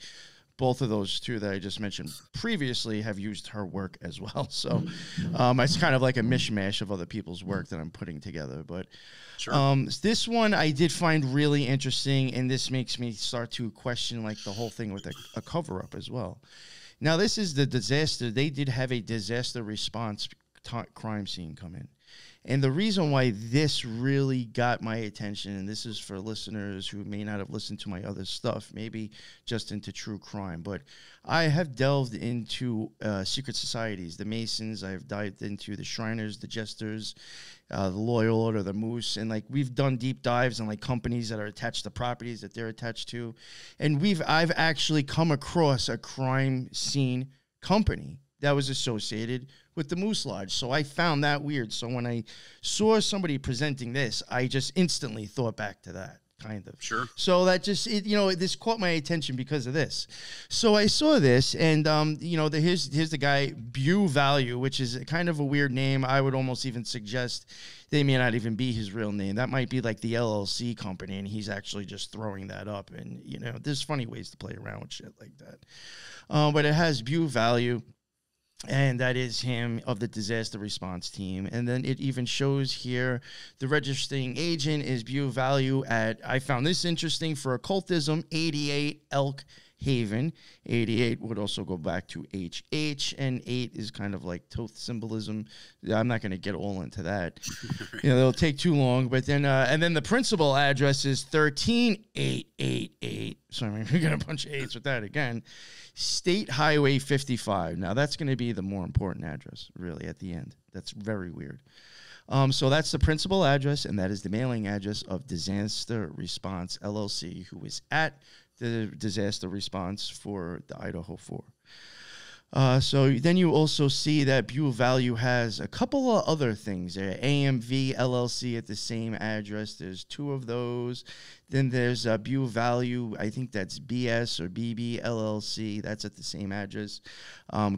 both of those two that I just mentioned previously have used her work as well. So it's kind of like a mishmash of other people's work that I'm putting together. But sure. This one I did find really interesting, and this makes me start to question like the whole thing with a cover-up as well. Now, this is the disaster. They did have a disaster response crime scene come in. And the reason why this really got my attention, and this is for listeners who may not have listened to my other stuff, maybe just into true crime, but I have delved into secret societies, the Masons. I've dived into the Shriners, the Jesters, the Loyal Order, the Moose, and like we've done deep dives on like companies that are attached to properties that they're attached to, and I've actually come across a crime scene company that was associated with the Moose Lodge. So I found that weird. So when I saw somebody presenting this, I just instantly thought back to that, kind of. Sure. So that just, this caught my attention because of this. So I saw this, and, here's the guy, Bew Value, which is kind of a weird name. I would almost even suggest they may not even be his real name. That might be like the LLC company, and he's actually just throwing that up. And, there's funny ways to play around with shit like that. But it has Bew Value. And that is him of the disaster response team. And then it even shows here the registering agent is Bew Value at, I found this interesting, for occultism, 88 Elk Haven. 88 would also go back to HH, and 8 is kind of like Thoth symbolism. I'm not going to get all into that. It'll take too long. But then, and then the principal address is 13888. So we're going to bunch of 8s with that again. State Highway 55. Now, that's going to be the more important address, really, at the end. That's very weird. So that's the principal address, and that is the mailing address of Disaster Response LLC, who is at the disaster response for the Idaho 4. So then you also see that Bew Value has a couple of other things there. AMV LLC at the same address. There's 2 of those. Then there's Bew Value, I think that's BS or BB LLC. That's at the same address.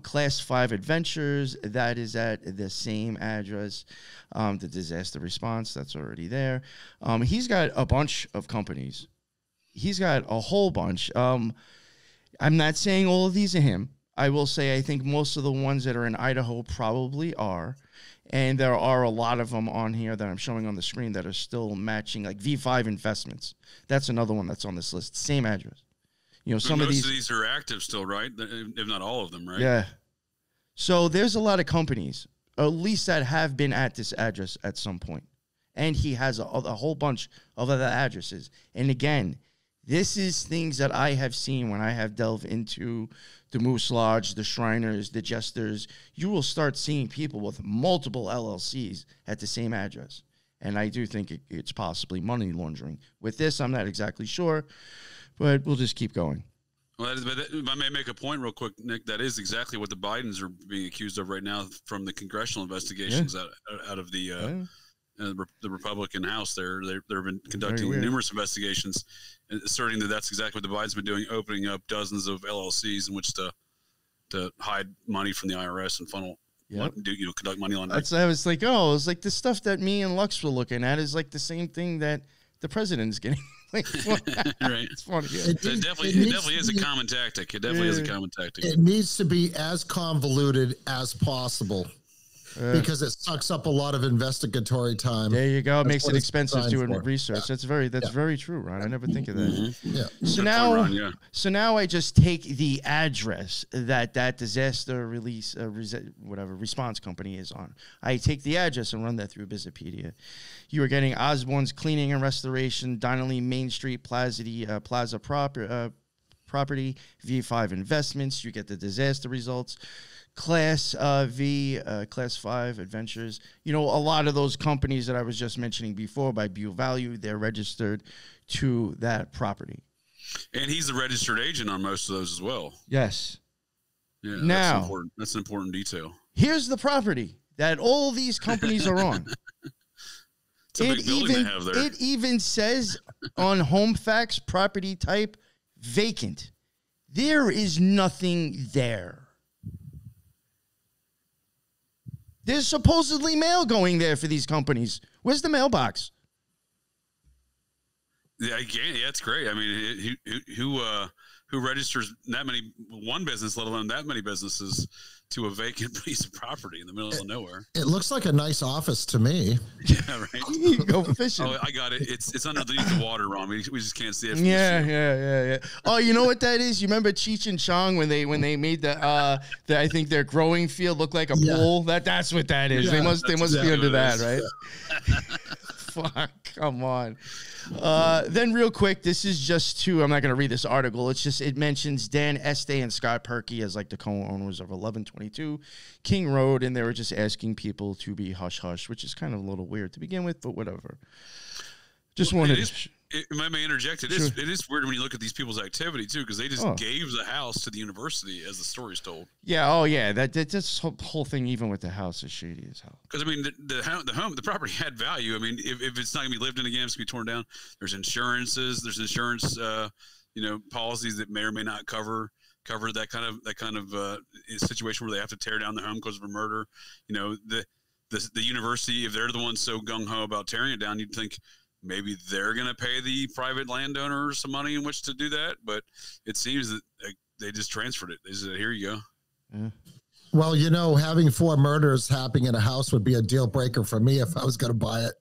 Class 5 Adventures, that is at the same address. The disaster response, that's already there. He's got a bunch of companies. He's got a whole bunch. I'm not saying all of these are him. I will say I think most of the ones that are in Idaho probably are. And there are a lot of them on here that I'm showing on the screen that are still matching, like V5 Investments. That's another one that's on this list. Same address. Some most of these are active still, right? If not all of them, right? Yeah. So there's a lot of companies, at least that have been at this address at some point. And he has a whole bunch of other addresses. And again, this is things that I have seen when I have delved into the Moose Lodge, the Shriners, the Jesters. You will start seeing people with multiple LLCs at the same address. And I do think it's possibly money laundering. With this, I'm not exactly sure, but we'll just keep going. Well, if I may make a point real quick, Nick, that is exactly what the Bidens are being accused of right now from the congressional investigations out of the Republican House. They've been conducting numerous investigations, asserting that that's exactly what the Bidens been doing, opening up dozens of LLCs in which to hide money from the IRS and funnel, conduct money laundering. I was like, the stuff that me and Lux were looking at is like the same thing that the president's getting. Right. It's funny. Yeah. It definitely is a common tactic. It definitely is a common tactic. It needs to be as convoluted as possible because it sucks up a lot of investigatory time. There you go. It makes it expensive doing research. Yeah. That's very true, Ron. I never think of that. Mm-hmm. Yeah. So now I just take the address that disaster response company is on. I take the address and run that through Visipedia. You are getting Osborne's Cleaning and Restoration, Donnelly Main Street Plaza Property, V5 Investments. You get the disaster results. Class V, Class 5 Adventures. A lot of those companies that I was just mentioning before by Bew Value, they're registered to that property. And he's the registered agent on most of those as well. Yes. Yeah. Now, that's an important detail. Here's the property that all these companies are on. It's a big building they have there. It even says on Home Facts property type vacant. There is nothing there. There's supposedly mail going there for these companies. Where's the mailbox? Yeah, it's great. I mean, who registers that many one business, let alone that many businesses, to a vacant piece of property in the middle of nowhere? It looks like a nice office to me. Yeah, right. You go fishing. Oh, I got it. It's underneath the water, Ron. We just can't see it. Yeah. Oh, you know what that is? You remember Cheech and Chong when they made the I think their growing field look like a pool? That's what that is. Yeah, they must be under that, right? Fuck, come on. Then real quick, this is just I'm not going to read this article. It mentions Dan Este and Scott Perky as like the co-owners of 1122 King Road, and they were just asking people to be hush-hush, which is kind of a little weird to begin with, but whatever. Just wanted to... If I may interject, it is weird when you look at these people's activity too, because they just gave the house to the university, as the story's told. Yeah, this whole thing, even with the house, is shady as hell. Because I mean, the property had value. I mean, if it's not gonna be lived in again, it's gonna be torn down. There's insurance, policies that may or may not cover that kind of situation where they have to tear down the home because of a murder. The university, if they're the ones so gung ho about tearing it down, you'd think maybe they're going to pay the private landowner some money in which to do that. But it seems that they just transferred it. They said, here you go. Yeah. Well, having 4 murders happening in a house would be a deal breaker for me if I was going to buy it.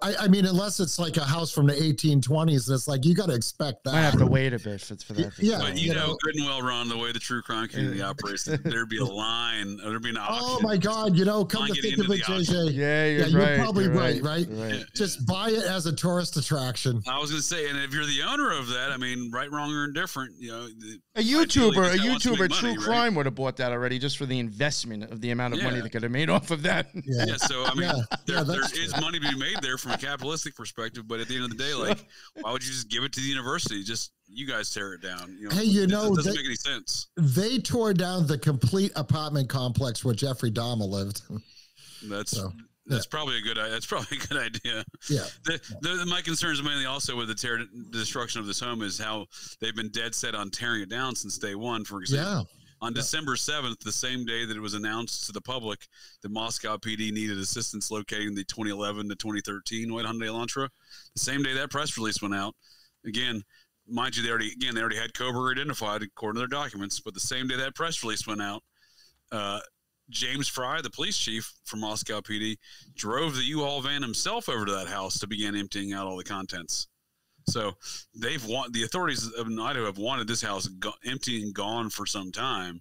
I mean, unless it's like a house from the 1820s, and it's like, you got to expect that. I have to wait a bit for that. Yeah. But good and well, Ron, the way the true crime community operates, there'd be a line, there'd be an auction. Oh my God. Come to think of it, JJ. Yeah, you're probably right. Right. Just buy it as a tourist attraction. I was going to say, and if you're the owner of that, I mean, right, wrong, or indifferent, a YouTuber, True Crime would have bought that already just for the investment of the amount of money they could have made off of that. Yeah, so I mean, there is money to be made there from a capitalistic perspective, but at the end of the day, like, why would you just give it to the university? Just you guys tear it down. It doesn't make any sense. They tore down the complete apartment complex where Jeffrey Dahmer lived. That's probably a good idea. Yeah. My concerns mainly also with the destruction of this home is how they've been dead set on tearing it down since day one. For example, on December 7th, the same day that it was announced to the public that Moscow PD needed assistance locating the 2011 to 2013 white Hyundai Elantra, the same day that press release went out. Again, mind you, they already had Kohberger identified according to their documents, but the same day that press release went out, James Fry, the police chief from Moscow PD, drove the U-Haul van himself over to that house to begin emptying out all the contents. So the authorities of Idaho have wanted this house empty and gone for some time.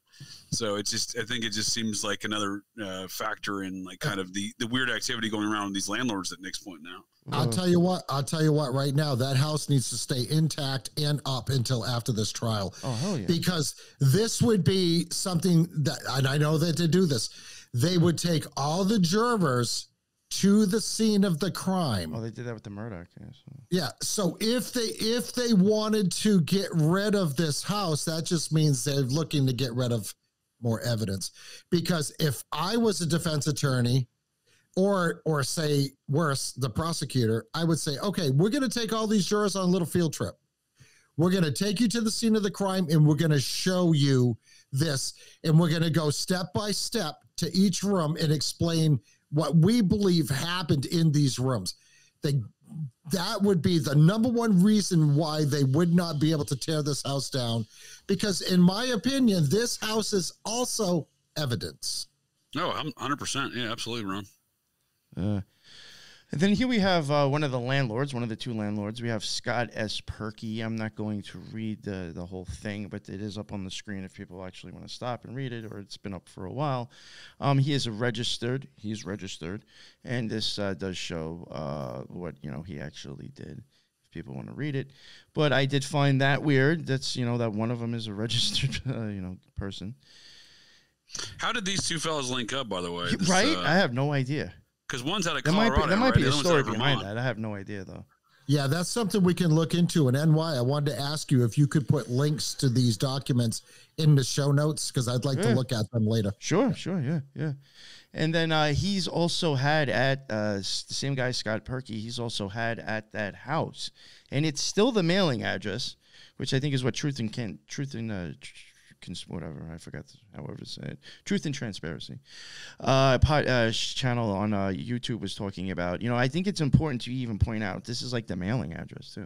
So I think it just seems like another factor in like kind of the weird activity going around with these landlords at Nick's point now. I'll tell you what, right now, that house needs to stay intact and up until after this trial. Oh, hell yeah. Because this would be something that, and I know that to do this, they would take all the jurors to the scene of the crime. Oh, they did that with the Murdoch case. Yeah. So if they wanted to get rid of this house, that just means they're looking to get rid of more evidence. Because if I was a defense attorney, or say worse, the prosecutor, I would say, okay, we're going to take all these jurors on a little field trip. We're going to take you to the scene of the crime, and we're going to show you this, and we're going to go step by step to each room and explain what we believe happened in these rooms. That would be the number one reason why they would not be able to tear this house down, because in my opinion, this house is also evidence. No, I'm 100%. Yeah, absolutely, Ron. And then here we have one of the two landlords. We have Scott S. Perky. I'm not going to read the whole thing, but it is up on the screen if people actually want to stop and read it, or it's been up for a while. He's registered, and this does show what he actually did, if people want to read it. But I did find that weird. That's that one of them is a registered person. How did these two fellas link up, by the way? Right? I have no idea. Because one's out of Colorado. There might be a story behind behind that. I have no idea, though. Yeah, that's something we can look into. And NY, I wanted to ask you if you could put links to these documents in the show notes, because I'd like to look at them later. Sure, yeah. And then he's also had at the same guy, Scott Perky, he's also had at that house. And it's still the mailing address, which I think is what whatever, I forgot however to say it. Truth and Transparency channel on YouTube was talking about. I think it's important to even point out this is like the mailing address too.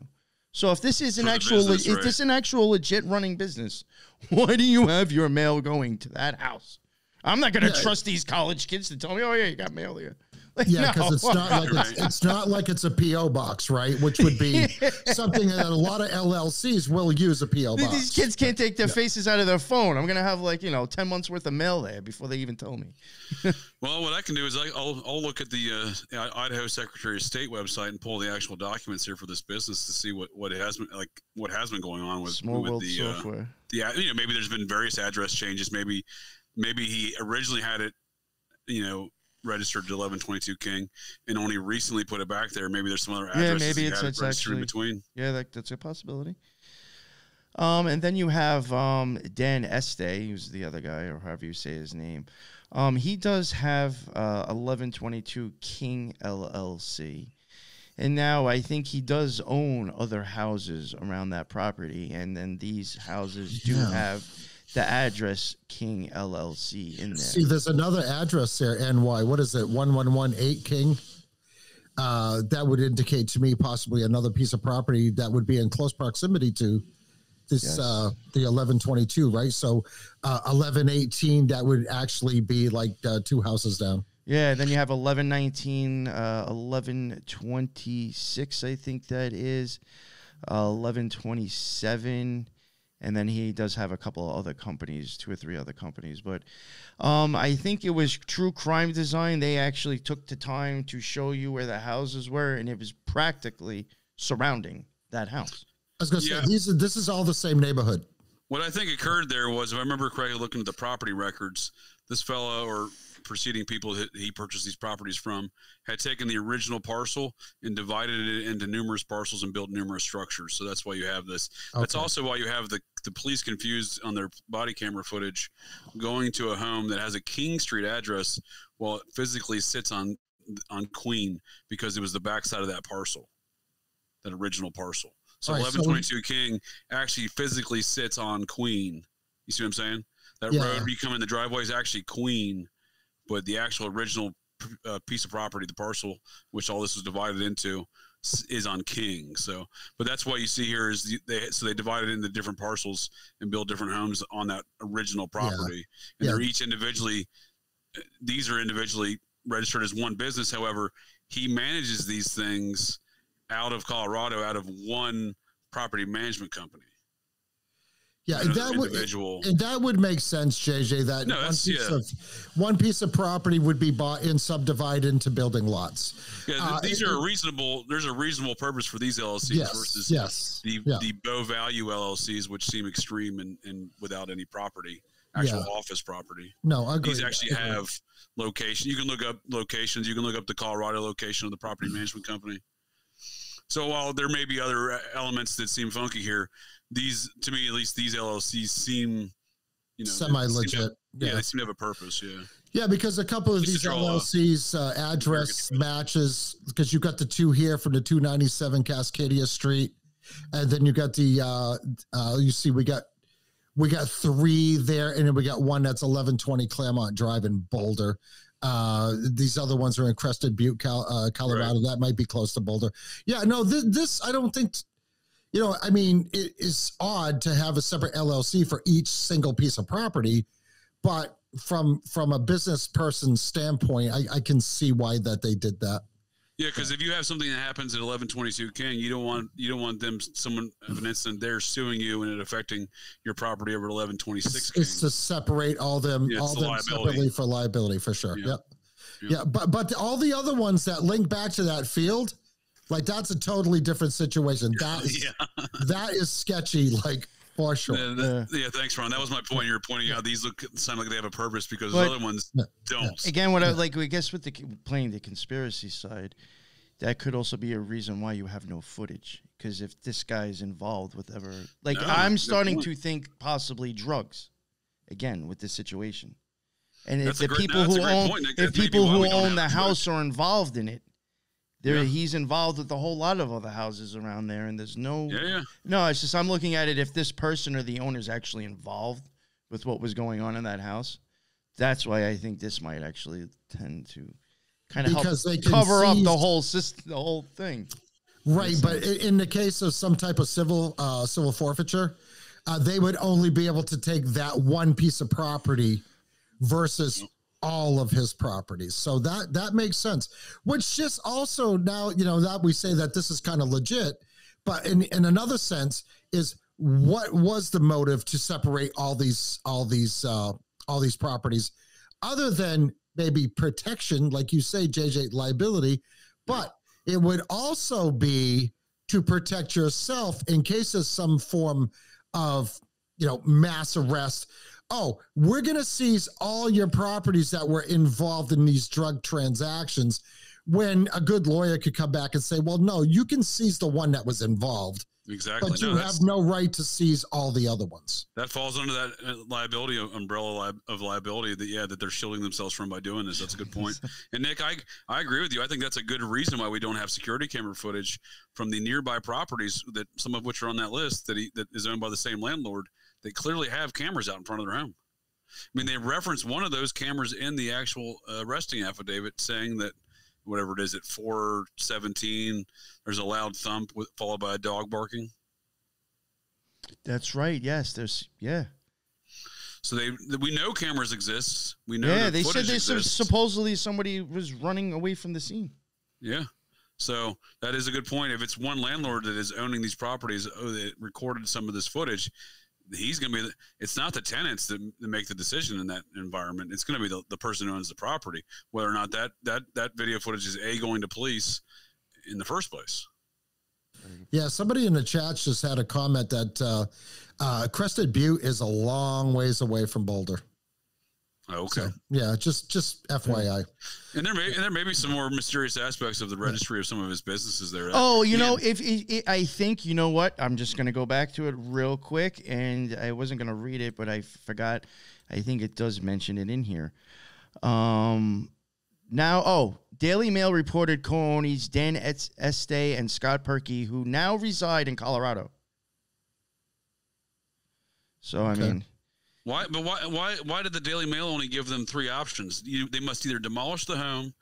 So if this is an actual legit running business, why do you have your mail going to that house? I'm not going to trust these college kids to tell me, oh yeah, you got mail here. Yeah, because it's not like it's a P.O. box, right? Which would be something that a lot of LLCs will use a P.O. box. These kids can't take their faces out of their phone. I'm going to have 10 months worth of mail there before they even tell me. Well, what I can do is I'll look at the Idaho Secretary of State website and pull the actual documents here for this business to see what has been going on with the software. Maybe there's been various address changes. Maybe he originally had it, registered to 1122 King and only recently put it back there. Maybe there's some other addresses maybe it's actually in between. Yeah, that's a possibility. And then you have Dan Este, who's the other guy, or however you say his name. He does have 1122 King LLC. And now I think he does own other houses around that property. And then these houses do have the address King LLC in there. See, there's another address there, NY. What is it? 1118 King? That would indicate to me possibly another piece of property that would be in close proximity to this, the 1122, right? So 1118, that would actually be like 2 houses down. Yeah, then you have 1119, 1126, I think that is, 1127. And then he does have a couple of other companies, 2 or 3 other companies. But I think it was True Crime Design. They actually took the time to show you where the houses were, and it was practically surrounding that house. I was going to say, this is all the same neighborhood. What I think occurred there was, if I remember correctly, looking at the property records, this fella or preceding people that he purchased these properties from had taken the original parcel and divided it into numerous parcels and built numerous structures. So that's why you have this. Okay. That's also why you have the police confused on their body camera footage going to a home that has a King Street address while it physically sits on Queen, because it was the backside of that parcel, that original parcel. So 1122 King actually physically sits on Queen. You see what I'm saying? That road you come in the driveway is actually Queen, but the actual original piece of property, the parcel, which all this was divided into, is on King. So, but that's what you see here is they divided it into different parcels and built different homes on that original property. And they're each individually, these are individually registered as one business. However, he manages these things out of Colorado, out of one property management company. Yeah, that would make sense, JJ. That one piece of property would be bought and subdivided into building lots. Yeah, these are reasonable. There's a reasonable purpose for these LLCs versus the Bow Value LLCs, which seem extreme and without any property, actual office property. No, I agree. These actually have location. You can look up locations. You can look up the Colorado location of the property management company. So while there may be other elements that seem funky here, these, to me at least, these LLCs seem, semi-legit. They seem to have a purpose. Yeah, because a couple of these LLCs address matches, because you got the two here from the 297 Cascadia Street, and then you got the you see we got three there, and then we got one that's 1120 Claremont Drive in Boulder. These other ones are in Crested Butte, Colorado. Right. That might be close to Boulder. Yeah, no, this I don't think. I mean, it is odd to have a separate LLC for each single piece of property, but from a business person's standpoint, I can see why that they did that. Yeah, because if you have something that happens at 1122 King, you don't want someone of an incident there suing you and it affecting your property over 1126 King. It's to separate all them separately for liability for sure. Yep. Yeah, but all the other ones that link back to that field. Like, that's a totally different situation. That is sketchy, like, for sure. Yeah, thanks, Ron. That was my point. You're pointing out these sound like they have a purpose because the other ones don't. Again, I guess with playing the conspiracy side, that could also be a reason why you have no footage. Because if this guy is involved with I'm starting to think possibly drugs, again, with this situation. And if the people who own the house are involved in it, he's involved with a whole lot of other houses around there, and there's no. No, it's just I'm looking at it. If this person or the owner is actually involved with what was going on in that house, that's why I think this might actually tend to kind of help cover up the whole system, the whole thing. Right, but in the case of some type of civil forfeiture, they would only be able to take that one piece of property versus all of his properties. So that makes sense, which just also now, that we say that this is kind of legit, but in another sense is what was the motive to separate all these properties other than maybe protection, like you say, JJ, liability, but it would also be to protect yourself in case of some form of, mass arrest. Oh, we're going to seize all your properties that were involved in these drug transactions, when a good lawyer could come back and say, well, no, you can seize the one that was involved. Exactly. But you have no right to seize all the other ones. That falls under that liability umbrella of liability that they're shielding themselves from by doing this. That's a good point. And Nick, I agree with you. I think that's a good reason why we don't have security camera footage from the nearby properties, that some of which are on that list that is owned by the same landlord. They clearly have cameras out in front of their home. I mean, they reference one of those cameras in the actual arresting affidavit, saying that whatever it is at 4:17, there's a loud thump followed by a dog barking. That's right. Yes, So we know cameras exist. We know. Yeah, they said supposedly somebody was running away from the scene. Yeah. So that is a good point. If it's one landlord that is owning these properties, that recorded some of this footage, he's going to be it's not the tenants that make the decision in that environment. It's going to be the person who owns the property, whether or not that video footage is going to police in the first place. Yeah, somebody in the chat just had a comment that Crested Butte is a long ways away from Boulder. Okay. So, yeah, just FYI. And there may be some more mysterious aspects of the registry of some of his businesses there. Oh, I think, you know what? I'm just going to go back to it real quick, and I wasn't going to read it, but I forgot. I think it does mention it in here. Daily Mail reported co-owners Dan Estee and Scott Perkey, who now reside in Colorado. So, I mean... Why did the Daily Mail only give them three options? They must either demolish the home,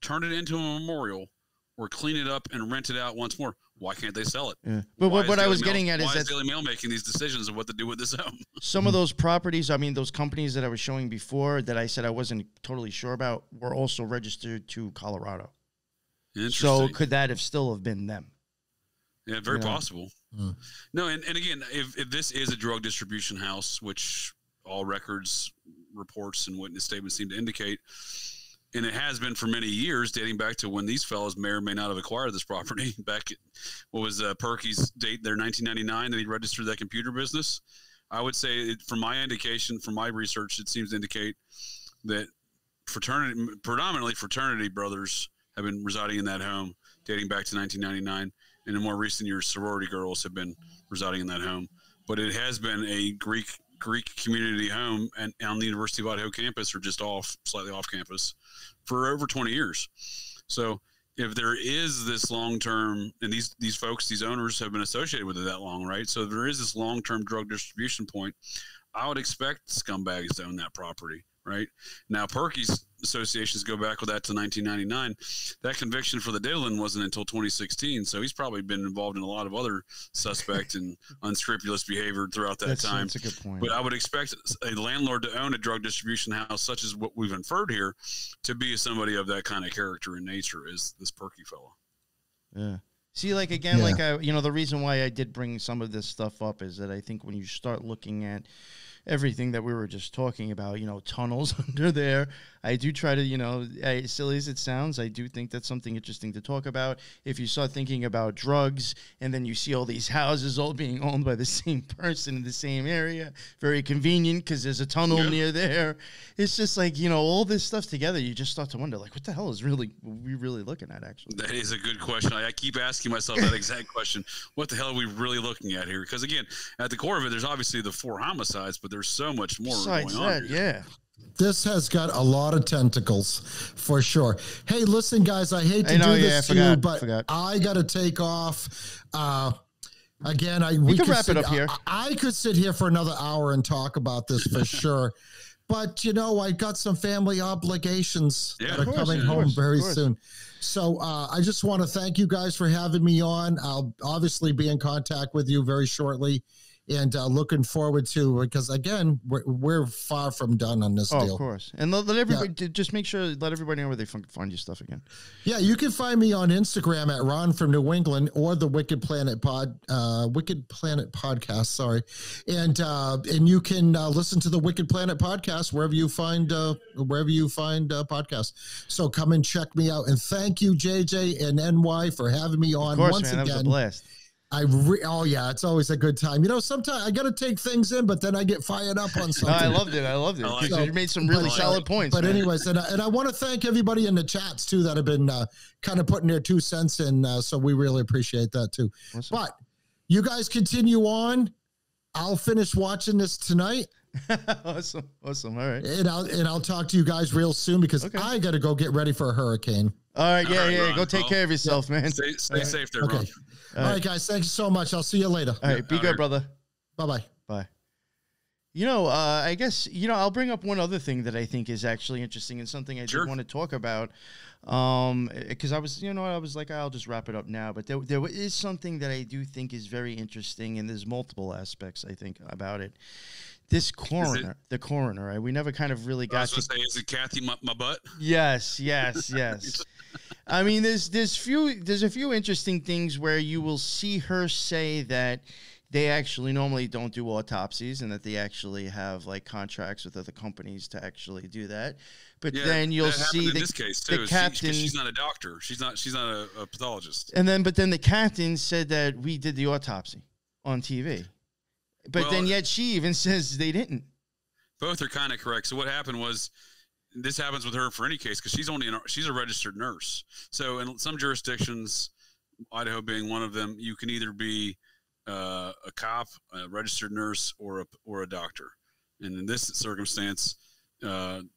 turn it into a memorial, or clean it up and rent it out once more. Why can't they sell it? Yeah. But what I was getting at is that Daily Mail making these decisions of what to do with this home. Some of those properties, I mean, those companies that I was showing before that I said I wasn't totally sure about, were also registered to Colorado. Interesting. So could that have still have been them? Yeah, very possible. No, and again, if this is a drug distribution house, which all records, reports, and witness statements seem to indicate, and it has been for many years, dating back to when these fellows may or may not have acquired this property. Back at, what was Perky's date there, 1999, that he registered that computer business. I would say, from my indication, from my research, it seems to indicate that predominantly fraternity brothers have been residing in that home dating back to 1999. And in more recent years, sorority girls have been residing in that home. But it has been a Greek community home and on the University of Idaho campus, or just slightly off campus, for over 20 years. So if there is this long-term, and these folks, these owners have been associated with it that long, right? So if there is this long-term drug distribution point, I would expect scumbags to own that property, right? Now, Perky's associations go back with that to 1999. That conviction for the diddling wasn't until 2016, so he's probably been involved in a lot of other suspect and unscrupulous behavior throughout that time. That's a good point. But I would expect a landlord to own a drug distribution house, such as what we've inferred here, to be somebody of that kind of character and nature as this Perky fellow. Yeah. See, like, again, the reason why I did bring some of this stuff up is that I think when you start looking at everything that we were just talking about, tunnels under there, I do try to, as silly as it sounds, I do think that's something interesting to talk about. If you start thinking about drugs and then you see all these houses all being owned by the same person in the same area, very convenient because there's a tunnel near there. It's just like, all this stuff together, you just start to wonder, like, what the hell is we really looking at, actually? That is a good question. I keep asking myself that exact question. What the hell are we really looking at here? Because, again, at the core of it, there's obviously the 4 homicides, but there's so much more besides going on that, here. This has got a lot of tentacles for sure. Hey, listen, guys, I hate to do this to you, but I got to take off. Again, we could wrap it up here. I could sit here for another hour and talk about this for sure. But, I got some family obligations that are coming home very soon. So I just want to thank you guys for having me on. I'll obviously be in contact with you very shortly. And looking forward to, because again, we're far from done on this deal. Of course. And let everybody just make sure, let everybody know where they find your stuff again. Yeah, you can find me on Instagram at Ron from New England, or the Wicked Planet Podcast. Sorry, and you can listen to the Wicked Planet Podcast wherever you find podcasts. So come and check me out. And thank you, JJ and NY, for having me on once again. That was a blast. It's always a good time. Sometimes I got to take things in, but then I get fired up on something. I loved it. Because you made some really solid points. But anyways, and I want to thank everybody in the chats too that have been kind of putting their 2 cents in. So we really appreciate that too. Awesome. But you guys continue on. I'll finish watching this tonight. Awesome. All right. And I'll talk to you guys real soon because I got to go get ready for a hurricane. All right. Yeah. Go take care of yourself, man. Stay safe there, Ron. All right, guys. Thank you so much. I'll see you later. All right. Be good, brother. Bye-bye. Bye. I guess, I'll bring up one other thing that I think is actually interesting and something I did want to talk about. Because I was, I was like, I'll just wrap it up now. But there is something that I do think is very interesting, and there's multiple aspects, I think, about it. This coroner, the coroner, right? We never kind of really got to say, is it Kathy my butt? Yes. I mean, there's a few interesting things where you will see her say that they actually normally don't do autopsies and that they actually have like contracts with other companies to actually do that. But then you'll see this case too. The captain. She's not a doctor. She's not a pathologist. But then the captain said that we did the autopsy on TV. But then yet she even says they didn't. Both are kind of correct. So what happened was, this happens with her for any case because she's a registered nurse. So in some jurisdictions, Idaho being one of them, you can either be a cop, a registered nurse, or a doctor. And in this circumstance,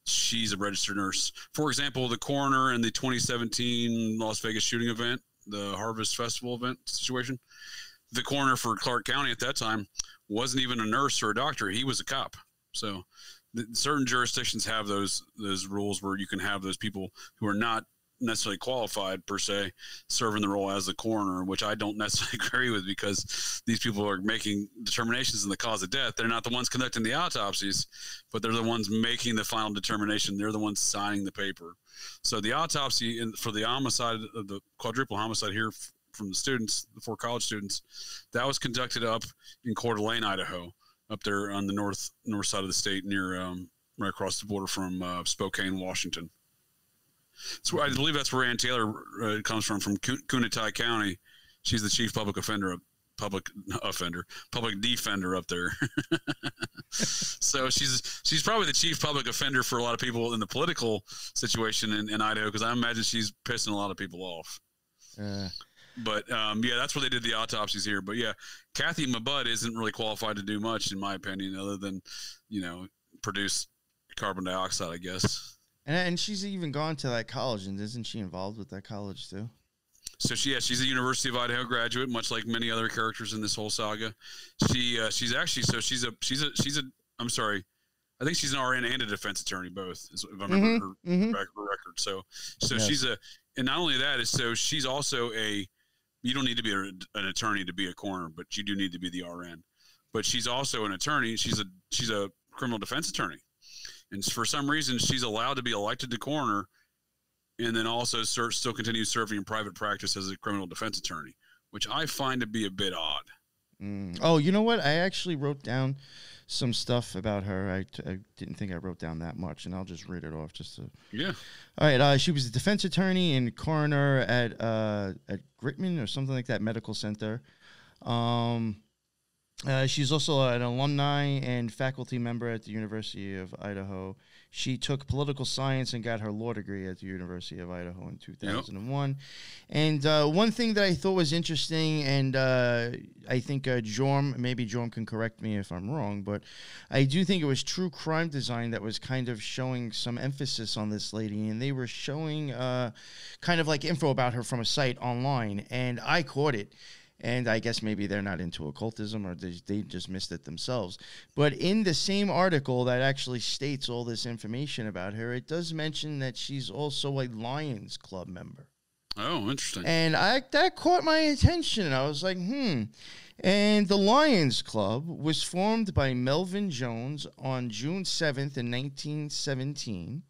she's a registered nurse. For example, the coroner in the 2017 Las Vegas shooting event, the Harvest Festival event situation, the coroner for Clark County at that time wasn't even a nurse or a doctor. He was a cop. So certain jurisdictions have those rules where you can have those people who are not necessarily qualified per se serving the role as the coroner, which I don't necessarily agree with, because these people are making determinations in the cause of death. They're not the ones conducting the autopsies, but they're the ones making the final determination. They're the ones signing the paper. So the autopsy for the homicide, of the quadruple homicide here from the students, the 4 college students. That was conducted up in Coeur d'Alene, Idaho, up there on the north side of the state, near right across the border from Spokane, Washington. So I believe that's where Ann Taylor comes from Kunatai County. She's the chief public defender up there. So she's probably the chief public offender for a lot of people in the political situation in Idaho, because I imagine she's pissing a lot of people off. But yeah, that's where they did the autopsies here. But yeah, Kathy Mabud isn't really qualified to do much, in my opinion, other than, produce carbon dioxide, I guess. And she's even gone to that college, and isn't she involved with that college too? So she's a University of Idaho graduate, much like many other characters in this whole saga. She's actually, so she's a I'm sorry, I think she's an RN and a defense attorney, both, if I remember her record. So yes. She's and not only that, she's also you don't need to be an attorney to be a coroner, but you do need to be the RN. But she's also an attorney. She's a criminal defense attorney, and for some reason she's allowed to be elected to coroner, and then also still continue serving in private practice as a criminal defense attorney, which I find to be a bit odd. Oh, you know what? I actually wrote down some stuff about her. I didn't think I wrote down that much, and I'll just read it off just to... Yeah. All right. She was a defense attorney and coroner at Gritman or something like that medical center. She's also an alumni and faculty member at the University of Idaho. She took political science and got her law degree at the University of Idaho in 2001. Yep. And one thing that I thought was interesting, and I think maybe Jorm can correct me if I'm wrong, but I do think it was True Crime Design that was kind of showing some emphasis on this lady, and they were showing kind of like info about her from a site online, and I caught it. And I guess maybe they're not into occultism, or they just missed it themselves. But in the same article that actually states all this information about her, it does mention that she's also a Lions Club member. Oh, interesting. And that caught my attention. I was like, And the Lions Club was formed by Melvin Jones on June 7th in 1917.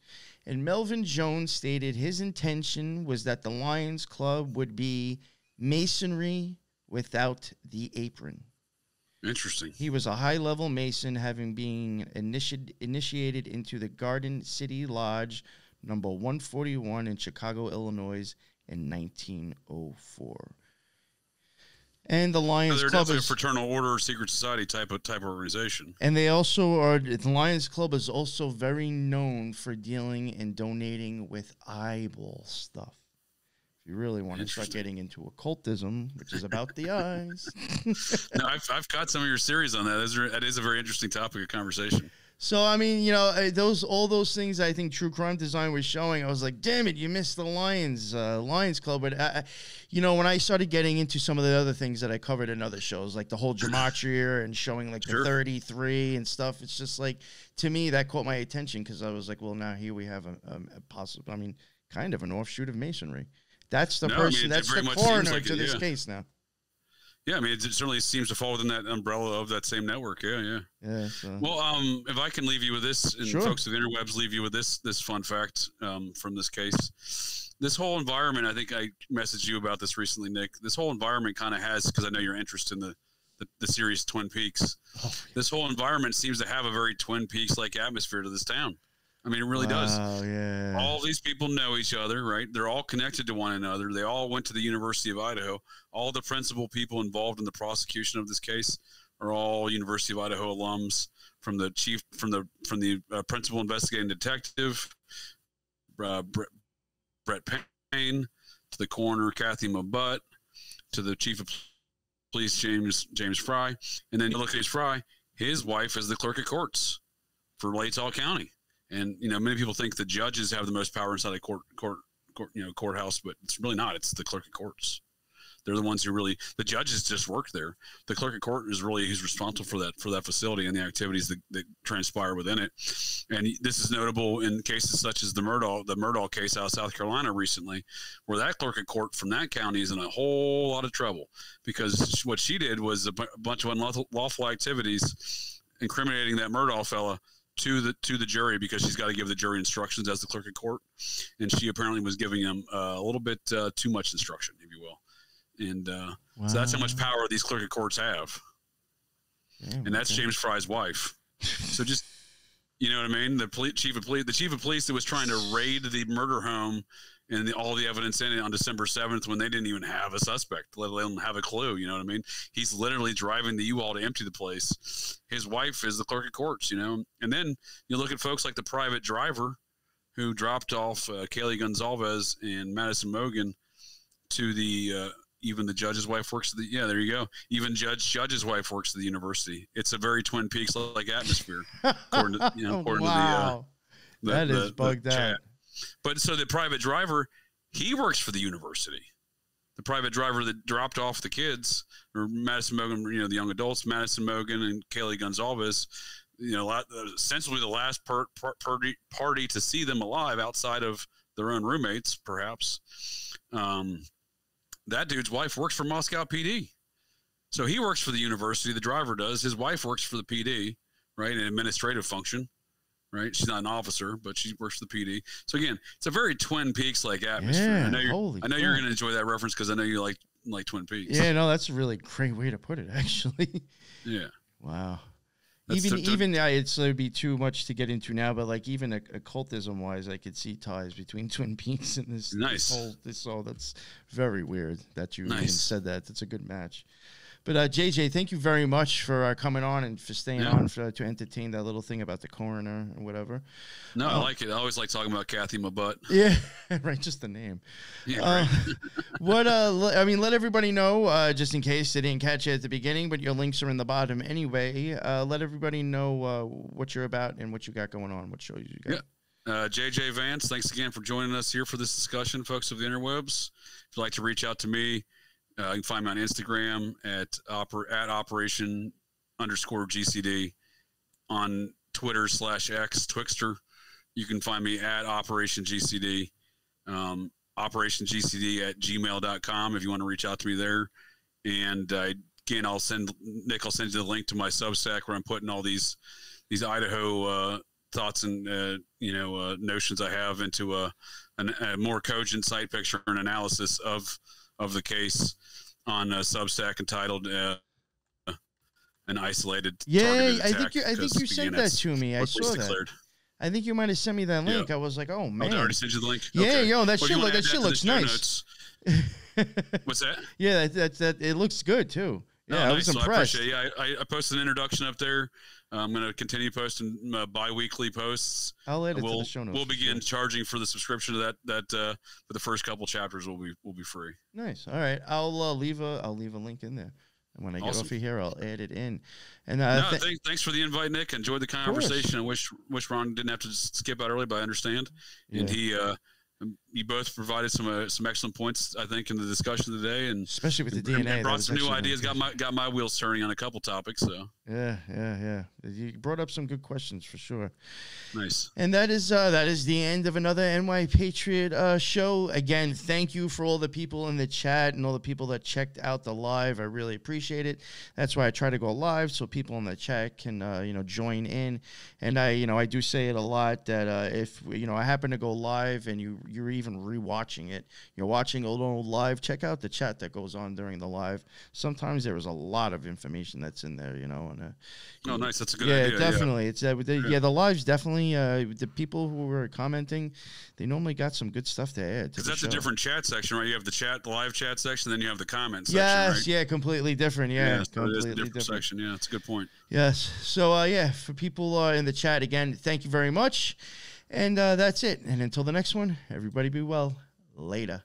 And Melvin Jones stated his intention was that the Lions Club would be masonry without the apron. Interesting. He was a high-level Mason, having been initiated into the Garden City Lodge, number 141 in Chicago, Illinois, in 1904. And the Lions Club is a fraternal order, secret society type organization. And they also are. The Lions Club is also very known for dealing and donating with eyeball stuff. If you really want to start getting into occultism, which is about the eyes. No, I've got some of your series on that. That is a very interesting topic of conversation. So, I mean, all those things I think True Crime Design was showing, I was like, damn it, you missed the Lions Club. But, when I started getting into some of the other things that I covered in other shows, like the whole gematria and showing like the 33 and stuff, it's just like, to me, that caught my attention, because I was like, well, now here we have a possible, kind of an offshoot of Masonry. That's the person, that's the coroner to this case now. Yeah, it certainly seems to fall within that umbrella of that same network. Yeah. So. Well, if I can leave you with this, and folks of the interwebs leave you with this fun fact from this case. This whole environment, I think I messaged you about this recently, Nick. This whole environment kind of has, because I know you're interested in the series Twin Peaks. Oh, yeah. This whole environment seems to have a very Twin Peaks-like atmosphere to this town. It really does. Yeah. All these people know each other, right? They're all connected to one another. They all went to the University of Idaho. All the principal people involved in the prosecution of this case are all University of Idaho alums, from the principal investigating detective, Brett Payne, to the coroner, Kathy Mabut, to the chief of police, James Fry. And then you look at James Fry, his wife is the clerk of courts for Latah County. And, many people think the judges have the most power inside a courthouse, but it's really not. It's the clerk of courts. They're the ones who really, the judges just work there. The clerk of court is really, he's responsible for that facility and the activities that transpire within it. And this is notable in cases such as the Murdaugh case out of South Carolina recently, where that clerk of court from that county is in a whole lot of trouble, because what she did was a bunch of unlawful activities incriminating that Murdaugh fella to the jury, because she's got to give the jury instructions as the clerk of court, and she apparently was giving them a little bit too much instruction, if you will. And so that's how much power these clerk of courts have. Damn, and that's James Fry's wife. So just, you know what I mean? The chief of police that was trying to raid the murder home and all the evidence in it on December 7th when they didn't even have a suspect, let alone have a clue. You know what I mean? He's literally driving the U-Haul to empty the place. His wife is the clerk of courts, you know? And then you look at folks like the private driver who dropped off Kaylee Gonzalez and Madison Mogan to the even the judge's wife works at the there you go. Even judge's wife works at the university. It's a very Twin Peaks like atmosphere, according to wow. to that is bugged out. Chat. But so the private driver, he works for the university. The private driver that dropped off the kids, or Madison Mogan, you know, the young adults, Madison Mogan and Kaylee Gonzalez, you know, essentially the last party to see them alive outside of their own roommates, perhaps. That dude's wife works for Moscow PD. So he works for the university, the driver does. His wife works for the PD, right, an administrative function, right? She's not an officer, but she works for the PD. So, again, it's a very Twin Peaks-like atmosphere. Yeah, I know you're going to enjoy that reference because I know you like Twin Peaks. Yeah, no, that's a really great way to put it, actually. Yeah. Wow. That's it would be too much to get into now, but like even occultism wise, I could see ties between Twin Peaks and this. Nice. This that's very weird that you even said that. That's a good match. But JJ, thank you very much for coming on and for staying on to entertain that little thing about the coroner or whatever. No, I like it. I always like talking about Kathy my butt. Yeah, right. Just the name. Yeah, let everybody know, just in case they didn't catch it at the beginning, but your links are in the bottom anyway. Let everybody know what you're about and what you got going on, what shows you got. Yeah. JJ Vance, thanks again for joining us here for this discussion, folks of the interwebs. If you'd like to reach out to me, you can find me on Instagram at operation_GCD, on Twitter /X Twixter. You can find me at Operation GCD, operationgcd@gmail.com if you want to reach out to me there. And again, I'll send you the link to my Substack where I'm putting all these Idaho thoughts and notions I have into a more cogent sight picture and analysis of the case on Substack entitled "An Isolated." Yeah, I think you sent that to me. I saw that. Declared. I think you might have sent me that link. I was like, oh man, I already sent you the link. Yeah, okay. That shit looks nice. What's that? Yeah, that it looks good too. Yeah, I was impressed. I appreciate it. I posted an introduction up there. I'm going to continue posting bi-weekly posts. I'll add it to the show notes. We'll begin charging for the subscription to that. For the first couple chapters will be free. Nice. All right. I'll leave a link in there. And when I get off of here, I'll add it in. And thanks for the invite, Nick. Enjoyed the conversation. I wish Ron didn't have to skip out early, but I understand. Yeah. And you both provided some excellent points, I think, in the discussion today, and especially with the DNA. And brought some new ideas. Got my wheels turning on a couple topics. So yeah. You brought up some good questions for sure. Nice. And that is the end of another NY Patriot show. Again, thank you for all the people in the chat and all the people that checked out the live. I really appreciate it. That's why I try to go live so people in the chat can join in. And I do say it a lot that if I happen to go live and you're even rewatching it, you're watching old live, check out the chat that goes on during the live. Sometimes there is a lot of information that's in there, oh, nice. That's a good idea. Definitely. It's the lives definitely. The people who were commenting, they normally got some good stuff to add. Because that's a different chat section, right? You have the live chat section, then you have the comments section, right? Yes, yeah, completely different. Yeah, so it is a different section. Yeah, that's a good point. Yes. So, for people in the chat, again, thank you very much. And that's it. And until the next one, everybody be well. Later.